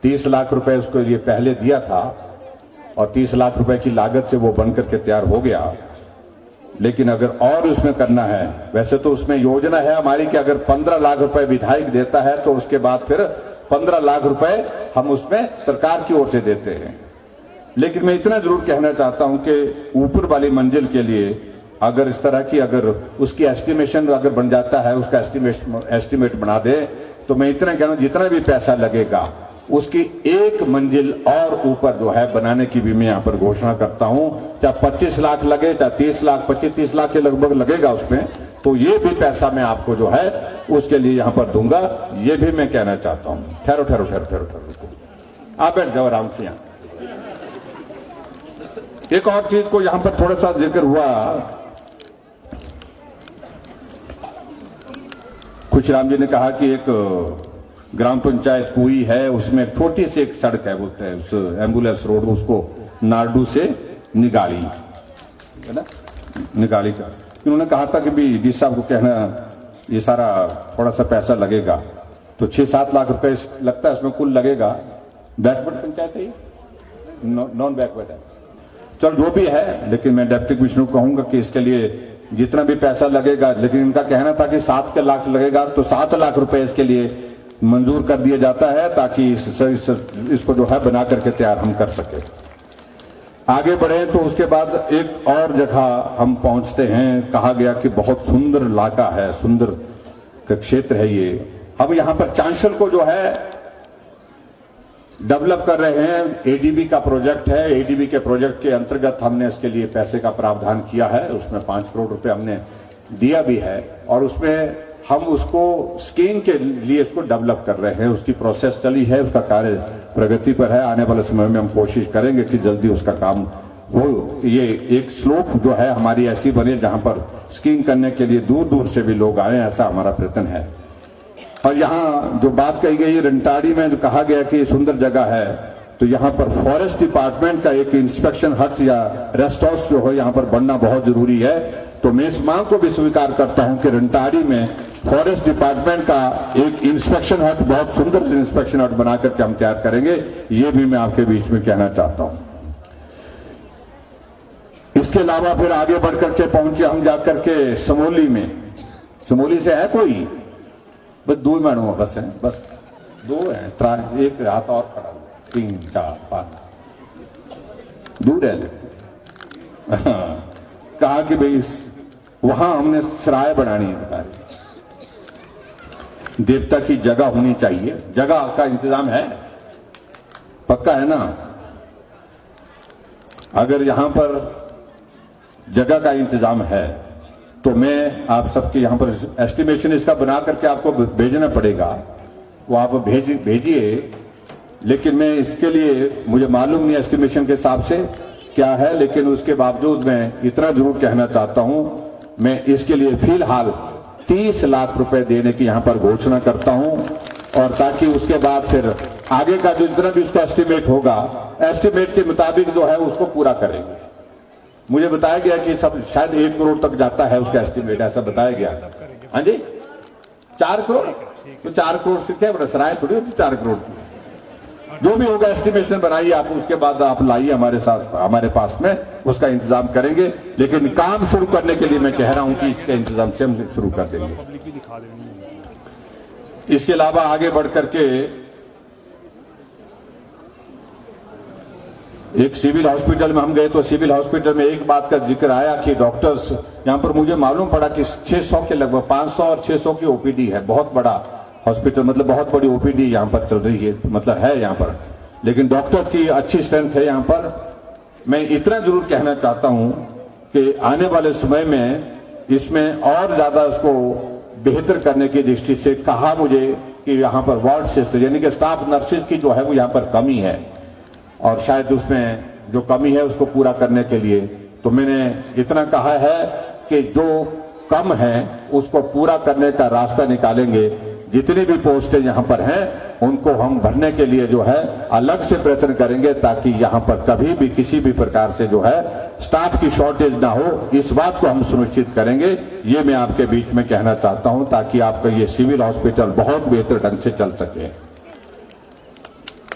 30 लाख रुपए उसके लिए पहले दिया था, और 30 लाख रुपए की लागत से वो बनकर के तैयार हो गया। लेकिन अगर और उसमें करना है, वैसे तो उसमें योजना है हमारी कि अगर 15 लाख रुपए विधायक देता है तो उसके बाद फिर 15 लाख रुपए हम उसमें सरकार की ओर से देते हैं। लेकिन मैं इतना जरूर कहना चाहता हूं कि ऊपर वाली मंजिल के लिए अगर इस तरह की अगर उसकी एस्टिमेशन अगर बन जाता है, उसका एस्टिमेट बना दे, तो मैं इतना कह रहा हूं जितना भी पैसा लगेगा उसकी 1 मंजिल और ऊपर जो है बनाने की भी मैं यहां पर घोषणा करता हूं। चाहे 25 लाख लगे, चाहे 30 लाख, 25-30 लाख के लगभग लगेगा उसमें, तो ये भी पैसा मैं आपको जो है उसके लिए यहां पर दूंगा, ये भी मैं कहना चाहता हूं। ठहरो, आप बैठ जाओ आराम से। यहां एक और चीज को यहां पर थोड़ा सा जिक्र हुआ, खुशराम जी ने कहा कि एक ग्राम पंचायत कुई है, उसमें छोटी सी एक सड़क है, बोलते हैं उस एम्बुलेंस रोड, उसको नारडू से निगाड़ी है ना, निगाड़ी का। उन्होंने कहा था कि भी डी साहब को कहना ये सारा थोड़ा सा पैसा लगेगा, तो 6-7 लाख रुपए लगता है उसमें कुल लगेगा। बैकवर्ड पंचायत है, नॉन बैकवर्ड है, चल जो भी है, लेकिन मैं डिप्टी कमिश्नर को कहूंगा कि इसके लिए जितना भी पैसा लगेगा, लेकिन इनका कहना था कि 7 लाख लगेगा, तो 7 लाख रुपए इसके लिए मंजूर कर दिया जाता है, ताकि इसको जो है बना करके तैयार हम कर सके। आगे बढ़े तो उसके बाद एक और जगह हम पहुंचते हैं, कहा गया कि बहुत सुंदर इलाका है, सुंदर का क्षेत्र है ये। अब यहां पर चांशल को जो है डेवलप कर रहे हैं, एडीबी का प्रोजेक्ट है, एडीबी के प्रोजेक्ट के अंतर्गत हमने इसके लिए पैसे का प्रावधान किया है, उसमें 5 करोड़ रुपए हमने दिया भी है, और उसमें हम उसको स्कीइंग के लिए इसको डेवलप कर रहे हैं। उसकी प्रोसेस चली है, उसका कार्य प्रगति पर है, आने वाले समय में हम कोशिश करेंगे कि जल्दी उसका काम हो। ये एक स्लोप जो है हमारी ऐसी बने जहां पर स्कीइंग करने के लिए दूर दूर से भी लोग आए, ऐसा हमारा प्रयत्न है। और यहाँ जो बात कही गई रंटाड़ी में, जो कहा गया कि सुंदर जगह है, तो यहाँ पर फॉरेस्ट डिपार्टमेंट का एक इंस्पेक्शन हट या रेस्ट हाउस जो है यहाँ पर बनना बहुत जरूरी है। तो मैं इस मांग को भी स्वीकार करता हूं कि रंटाड़ी में फॉरेस्ट डिपार्टमेंट का एक इंस्पेक्शन हट, बहुत सुंदर इंस्पेक्शन हट बना करके हम तैयार करेंगे, ये भी मैं आपके बीच में कहना चाहता हूं। इसके अलावा फिर आगे बढ़ करके पहुंचे हम जाकर के समोली में, चमोली से है कोई? बस 2 मैडम बस है, बस 2 है, एक हाथ और खड़ा हुआ, 3 4 5 दूर है। कहा कि भाई वहां हमने सराय बनानी है, बता रहे देवता की जगह होनी चाहिए, जगह का इंतजाम है, पक्का है ना? अगर यहां पर जगह का इंतजाम है तो मैं आप सबके यहां पर एस्टिमेशन इसका बना करके आपको भेजना पड़ेगा, वो आप भेजिए। लेकिन मैं इसके लिए, मुझे मालूम नहीं एस्टिमेशन के हिसाब से क्या है, लेकिन उसके बावजूद मैं इतना जरूर कहना चाहता हूं, मैं इसके लिए फिलहाल 30 लाख रुपए देने की यहां पर घोषणा करता हूं, और ताकि उसके बाद फिर आगे का जो जितना भी उसका एस्टिमेट होगा, एस्टिमेट के मुताबिक जो है उसको पूरा करेंगे। मुझे बताया गया कि सब शायद 1 करोड़ तक जाता है उसका एस्टिमेट, ऐसा बताया गया। हाँ जी, 4 करोड़, तो 4 करोड़ से क्या सराय थोड़ी होती 4 करोड़ की। जो भी होगा एस्टिमेशन बनाइए आप, उसके बाद आप लाइए हमारे साथ, हमारे पास में उसका इंतजाम करेंगे। लेकिन काम शुरू करने के लिए मैं कह रहा हूं कि इसका इंतजाम से हम शुरू कर देंगे। इसके अलावा आगे बढ़ करके एक सिविल हॉस्पिटल में हम गए तो सिविल हॉस्पिटल में एक बात का जिक्र आया कि डॉक्टर्स, यहां पर मुझे मालूम पड़ा कि 600 के लगभग 500 और 600 की ओपीडी है। बहुत बड़ा हॉस्पिटल, मतलब बहुत बड़ी ओपीडी यहां पर चल रही है, मतलब है यहां पर, लेकिन डॉक्टर्स की अच्छी स्ट्रेंथ है यहां पर। मैं इतना जरूर कहना चाहता हूं कि आने वाले समय में इसमें और ज्यादा उसको बेहतर करने की दृष्टि से कहा मुझे कि यहां पर वार्ड सिस्टर यानी कि स्टाफ नर्सेज की जो है वो यहां पर कमी है, और शायद उसमें जो कमी है उसको पूरा करने के लिए तो मैंने इतना कहा है कि जो कम है उसको पूरा करने का रास्ता निकालेंगे। जितनी भी पोस्टें यहां पर हैं उनको हम भरने के लिए जो है अलग से प्रयत्न करेंगे, ताकि यहां पर कभी भी किसी भी प्रकार से जो है स्टाफ की शॉर्टेज ना हो, इस बात को हम सुनिश्चित करेंगे। ये मैं आपके बीच में कहना चाहता हूं, ताकि आपका ये सिविल हॉस्पिटल बहुत बेहतर ढंग से चल सके।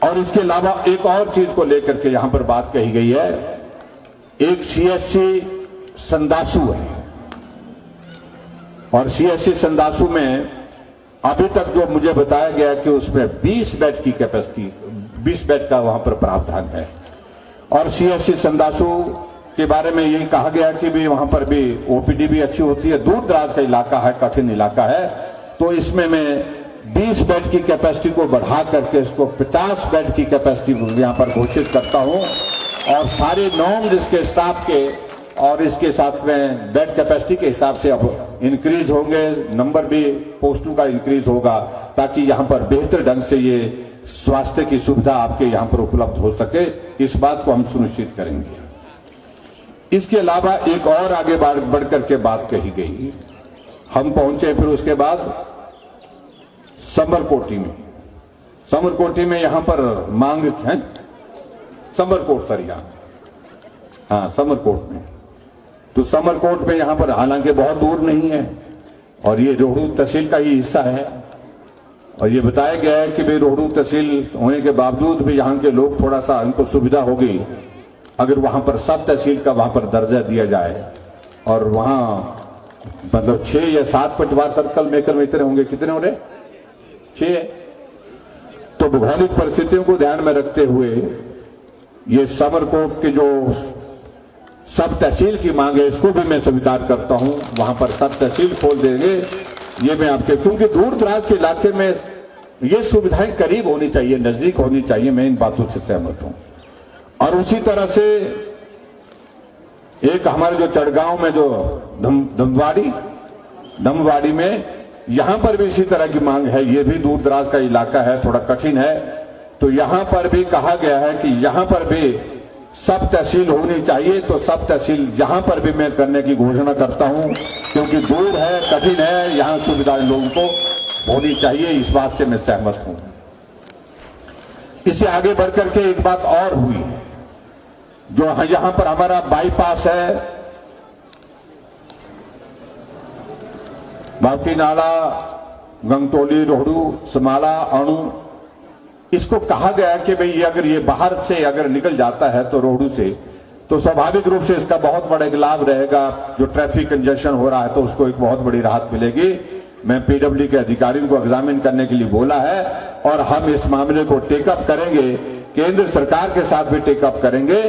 और इसके अलावा एक और चीज को लेकर के यहां पर बात कही गई है, एक सीएचसी संदासू है, और सीएचसी संदासू में अभी तक जो मुझे बताया गया कि उसमें 20 बेड की कैपेसिटी, 20 बेड का वहां पर प्रावधान है। और सीएचसी संदासू के बारे में यही कहा गया कि भी वहां पर भी ओपीडी भी अच्छी होती है। दूर दराज का इलाका है, कठिन इलाका है, तो इसमें मैं 20 बेड की कैपेसिटी को बढ़ा करके इसको 50 बेड की कैपेसिटी यहां पर घोषित करता हूं, और सारे नॉर्म्स इसके स्टाफ के और इसके साथ में बेड कैपेसिटी के हिसाब से अब इंक्रीज होंगे, नंबर भी पोस्टों का इंक्रीज होगा, ताकि यहां पर बेहतर ढंग से ये स्वास्थ्य की सुविधा आपके यहां पर उपलब्ध हो सके। इस बात को हम सुनिश्चित करेंगे। इसके अलावा एक और आगे बढ़ करके बात कही गई, हम पहुंचे फिर उसके बाद समरकोटी में। समरकोटी में यहां पर मांग है, समरकोट सर, यहां हाँ समरकोट में, तो समरकोट में यहां पर हालांकि बहुत दूर नहीं है, और ये रोहड़ू तहसील का ही हिस्सा है। और ये बताया गया है कि भाई रोहड़ू तहसील होने के बावजूद भी यहाँ के लोग थोड़ा सा उनको सुविधा होगी अगर वहां पर सब तहसील का वहां पर दर्जा दिया जाए, और वहां मतलब 6 या 7 पटवार सर्कल मेकर में इतने होंगे, कितने हो रहे 6। तो भौगोलिक परिस्थितियों को ध्यान में रखते हुए ये समरकोट के जो सब तहसील की मांग है इसको भी मैं स्वीकार करता हूं, वहां पर सब तहसील खोल देंगे। ये मैं आपके, क्योंकि दूर दराज के इलाके में ये सुविधाएं करीब होनी चाहिए, नजदीक होनी चाहिए, मैं इन बातों से सहमत हूं। और उसी तरह से एक हमारे जो चढ़गांव में जो धमवाड़ी में यहां पर भी इसी तरह की मांग है। ये भी दूर दराज का इलाका है, थोड़ा कठिन है, तो यहां पर भी कहा गया है कि यहां पर भी सब तहसील होनी चाहिए। तो सब तहसील यहां पर भी मैं करने की घोषणा करता हूं, क्योंकि दूर है, कठिन है, यहां सुविधाएं लोगों को होनी चाहिए, इस बात से मैं सहमत हूं। इससे आगे बढ़कर के एक बात और हुई है, जो यहां पर हमारा बाईपास है, बावटी नाला, गंगतोली, रोहड़ू, समाला, अणु, इसको कहा गया कि भाई अगर ये बाहर से अगर निकल जाता है तो रोहड़ू से, तो स्वाभाविक रूप से इसका बहुत बड़ा एक लाभ रहेगा। जो ट्रैफिक कंजेशन हो रहा है तो उसको एक बहुत बड़ी राहत मिलेगी। मैं पीडब्ल्यू के अधिकारियों को एग्जामिन करने के लिए बोला है और हम इस मामले को टेकअप करेंगे, केंद्र सरकार के साथ भी टेकअप करेंगे,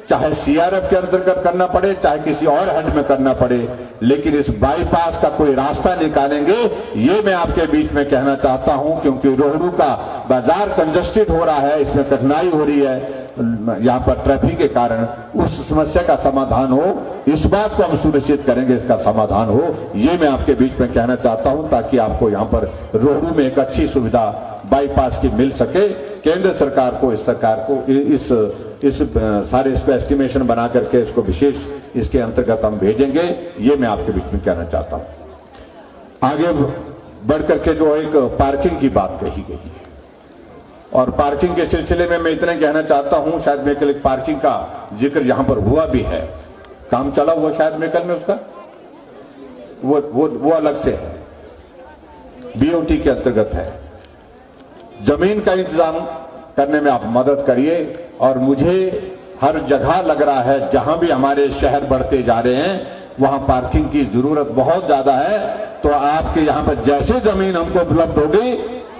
चाहे सीआरएफ के अंतर्गत करना पड़े, चाहे किसी और हेड में करना पड़े, लेकिन इस बाईपास का कोई रास्ता निकालेंगे। ये मैं आपके बीच में कहना चाहता हूं, क्योंकि रोहडू का बाजार कंजस्टेड हो रहा है, इसमें कठिनाई हो रही है यहाँ पर ट्रैफिक के कारण। उस समस्या का समाधान हो, इस बात को हम सुनिश्चित करेंगे इसका समाधान हो। ये मैं आपके बीच में कहना चाहता हूं, ताकि आपको यहाँ पर रोहडू में एक अच्छी सुविधा बाईपास की मिल सके। केंद्र सरकार को, इस सरकार को इस सारे इसको एस्टिमेशन बना करके इसको विशेष इसके अंतर्गत हम भेजेंगे। ये मैं आपके बीच में कहना चाहता हूं। आगे बढ़ करके जो एक पार्किंग की बात कही गई है, और पार्किंग के सिलसिले में मैं इतना कहना चाहता हूं, शायद मेकल एक पार्किंग का जिक्र यहां पर हुआ भी है, काम चला हुआ शायद मेकल में उसका, वो अलग से है, बीओटी के अंतर्गत है। जमीन का इंतजाम करने में आप मदद करिए। और मुझे हर जगह लग रहा है जहां भी हमारे शहर बढ़ते जा रहे हैं वहां पार्किंग की जरूरत बहुत ज्यादा है। तो आपके यहां पर जैसे जमीन हमको उपलब्ध होगी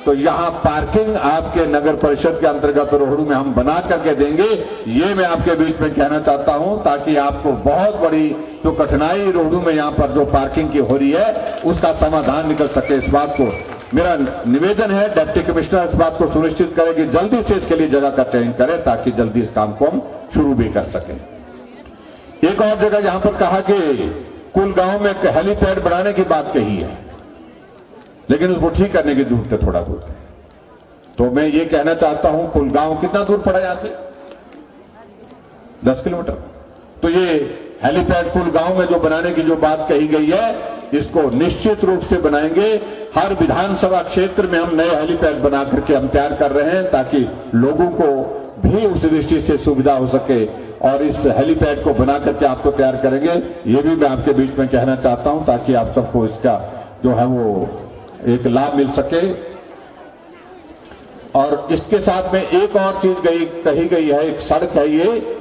तो यहां पार्किंग आपके नगर परिषद के अंतर्गत रोहडू में हम बना करके देंगे। ये मैं आपके बीच में कहना चाहता हूं, ताकि आपको बहुत बड़ी जो कठिनाई रोहडू में यहां पर जो पार्किंग की हो रही है उसका समाधान निकल सके। इस बात को मेरा निवेदन है, डिप्टी कमिश्नर इस बात को सुनिश्चित करें कि जल्दी से इसके लिए जगह का चयन करें, ताकि जल्दी इस काम को हम शुरू भी कर सकें। एक और जगह जहां पर कहा कि कुलगांव में एक हेलीपैड बनाने की बात कही है, लेकिन उसको ठीक करने की जरूरत है थोड़ा बहुत। तो मैं ये कहना चाहता हूं, कुलगांव कितना दूर पड़ा यहां से? 10 किलोमीटर। तो ये हेलीपैड कुलगांव में जो बनाने की जो बात कही गई है, इसको निश्चित रूप से बनाएंगे। हर विधानसभा क्षेत्र में हम नए हेलीपैड बना करके हम तैयार कर रहे हैं, ताकि लोगों को भी उस दृष्टि से सुविधा हो सके। और इस हेलीपैड को बना करके आपको तैयार करेंगे, ये भी मैं आपके बीच में कहना चाहता हूं, ताकि आप सबको इसका जो है वो एक लाभ मिल सके। और इसके साथ में एक और चीज कही गई है, एक सड़क है ये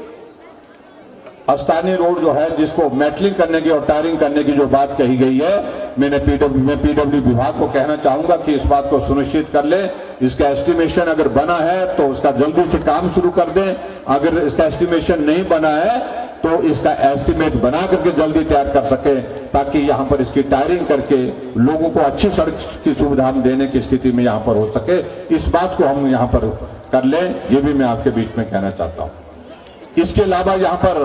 स्थानीय रोड जो है, जिसको मेटलिंग करने की और टायरिंग करने की जो बात कही गई है, मैं पीडब्ल्यू विभाग को कहना चाहूंगा कि इस बात को सुनिश्चित कर ले। इसका एस्टिमेशन अगर बना है तो उसका जल्दी से काम शुरू कर दें। अगर इसका एस्टिमेशन नहीं बना है तो इसका एस्टिमेट बना करके जल्दी तैयार कर सके, ताकि यहां पर इसकी टायरिंग करके लोगों को अच्छी सड़क की सुविधा हम देने की स्थिति में यहां पर हो सके। इस बात को हम यहां पर कर लें, ये भी मैं आपके बीच में कहना चाहता हूं। इसके अलावा यहां पर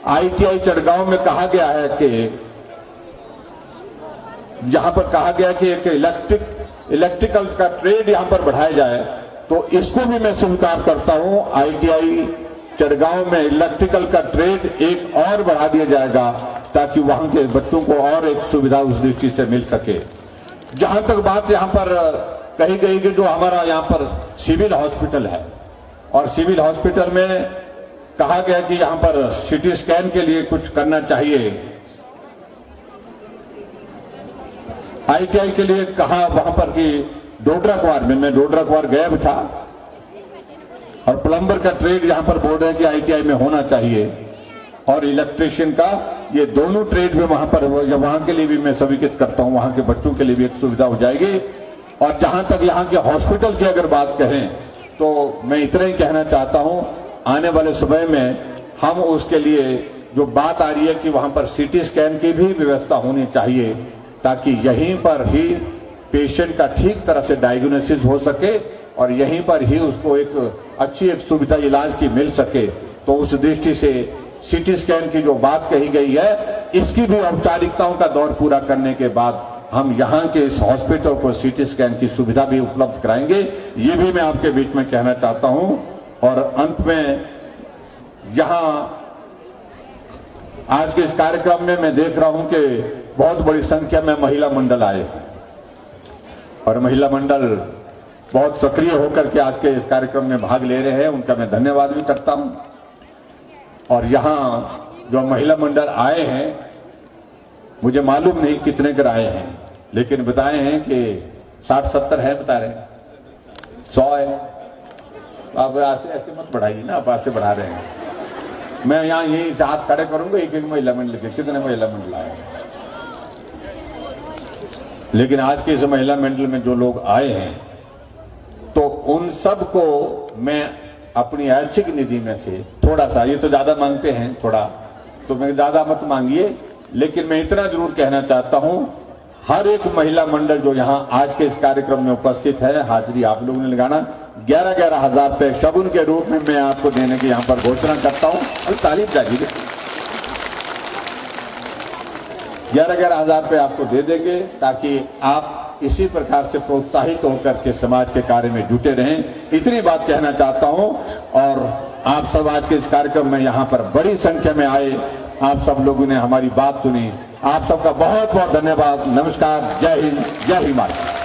आईटीआई चढ़गांव में कहा गया है कि जहां पर कहा गया कि एक इलेक्ट्रिकल का ट्रेड यहां पर बढ़ाया जाए, तो इसको भी मैं स्वीकार करता हूं। आईटीआई चढ़गांव में इलेक्ट्रिकल का ट्रेड एक और बढ़ा दिया जाएगा, ताकि वहां के बच्चों को और एक सुविधा उस दृष्टि से मिल सके। जहां तक बात यहां पर कही गई कि जो हमारा यहां पर सिविल हॉस्पिटल है, और सिविल हॉस्पिटल में कहा गया कि यहां पर सीटी स्कैन के लिए कुछ करना चाहिए। आईटीआई के लिए कहा वहां पर कि डोडरा कुआर में, मैं डोडरा कुआर गया भी था, और प्लम्बर का ट्रेड यहां पर बोल रहे हैं कि आईटीआई में होना चाहिए, और इलेक्ट्रिशियन का, ये दोनों ट्रेड में वहां पर, वहां के लिए भी मैं स्वीकृत करता हूं, वहां के बच्चों के लिए भी एक सुविधा हो जाएगी। और जहां तक यहां के हॉस्पिटल की अगर बात करें तो मैं इतना ही कहना चाहता हूं, आने वाले समय में हम उसके लिए जो बात आ रही है कि वहां पर सीटी स्कैन की भी व्यवस्था होनी चाहिए, ताकि यहीं पर ही पेशेंट का ठीक तरह से डायग्नोसिस हो सके और यहीं पर ही उसको एक अच्छी एक सुविधा इलाज की मिल सके। तो उस दृष्टि से सीटी स्कैन की जो बात कही गई है, इसकी भी औपचारिकताओं का दौर पूरा करने के बाद हम यहाँ के इस हॉस्पिटल को सीटी स्कैन की सुविधा भी उपलब्ध कराएंगे। ये भी मैं आपके बीच में कहना चाहता हूं। और अंत में यहां आज के इस कार्यक्रम में मैं देख रहा हूं कि बहुत बड़ी संख्या में महिला मंडल आए हैं, और महिला मंडल बहुत सक्रिय होकर के आज के इस कार्यक्रम में भाग ले रहे हैं, उनका मैं धन्यवाद भी करता हूं। और यहां जो महिला मंडल आए हैं, मुझे मालूम नहीं कितने कर आए हैं, लेकिन बताए हैं कि 60-70 है, बता रहे हैं 100 है। आप ऐसे मत बढ़ाइए ना, आप ऐसे बढ़ा रहे हैं। मैं यहाँ यही से हाथ खड़े करूंगा, एक एक महिला मंडल के कितने महिला मंडल आए। लेकिन आज के इस महिला मंडल में जो लोग आए हैं तो उन सब को मैं अपनी ऐच्छिक निधि में से थोड़ा सा, ये तो ज्यादा मांगते हैं थोड़ा, तो मैं ज्यादा मत मांगिए, लेकिन मैं इतना जरूर कहना चाहता हूं, हर एक महिला मंडल जो यहां आज के इस कार्यक्रम में उपस्थित है, हाजिरी आप लोगों ने लगाना, 11,000 रुपए शगुन के रूप में मैं आपको देने की यहां पर घोषणा करता हूं। और तारीफ जारी 11,000 रुपए आपको दे देंगे ताकि आप इसी प्रकार से प्रोत्साहित होकर के समाज के कार्य में जुटे रहें। इतनी बात कहना चाहता हूं। और आप सब आज के इस कार्यक्रम में यहां पर बड़ी संख्या में आए, आप सब लोगों ने हमारी बात सुनी, आप सबका बहुत बहुत धन्यवाद। नमस्कार, जय हिंद, जय हिमालय।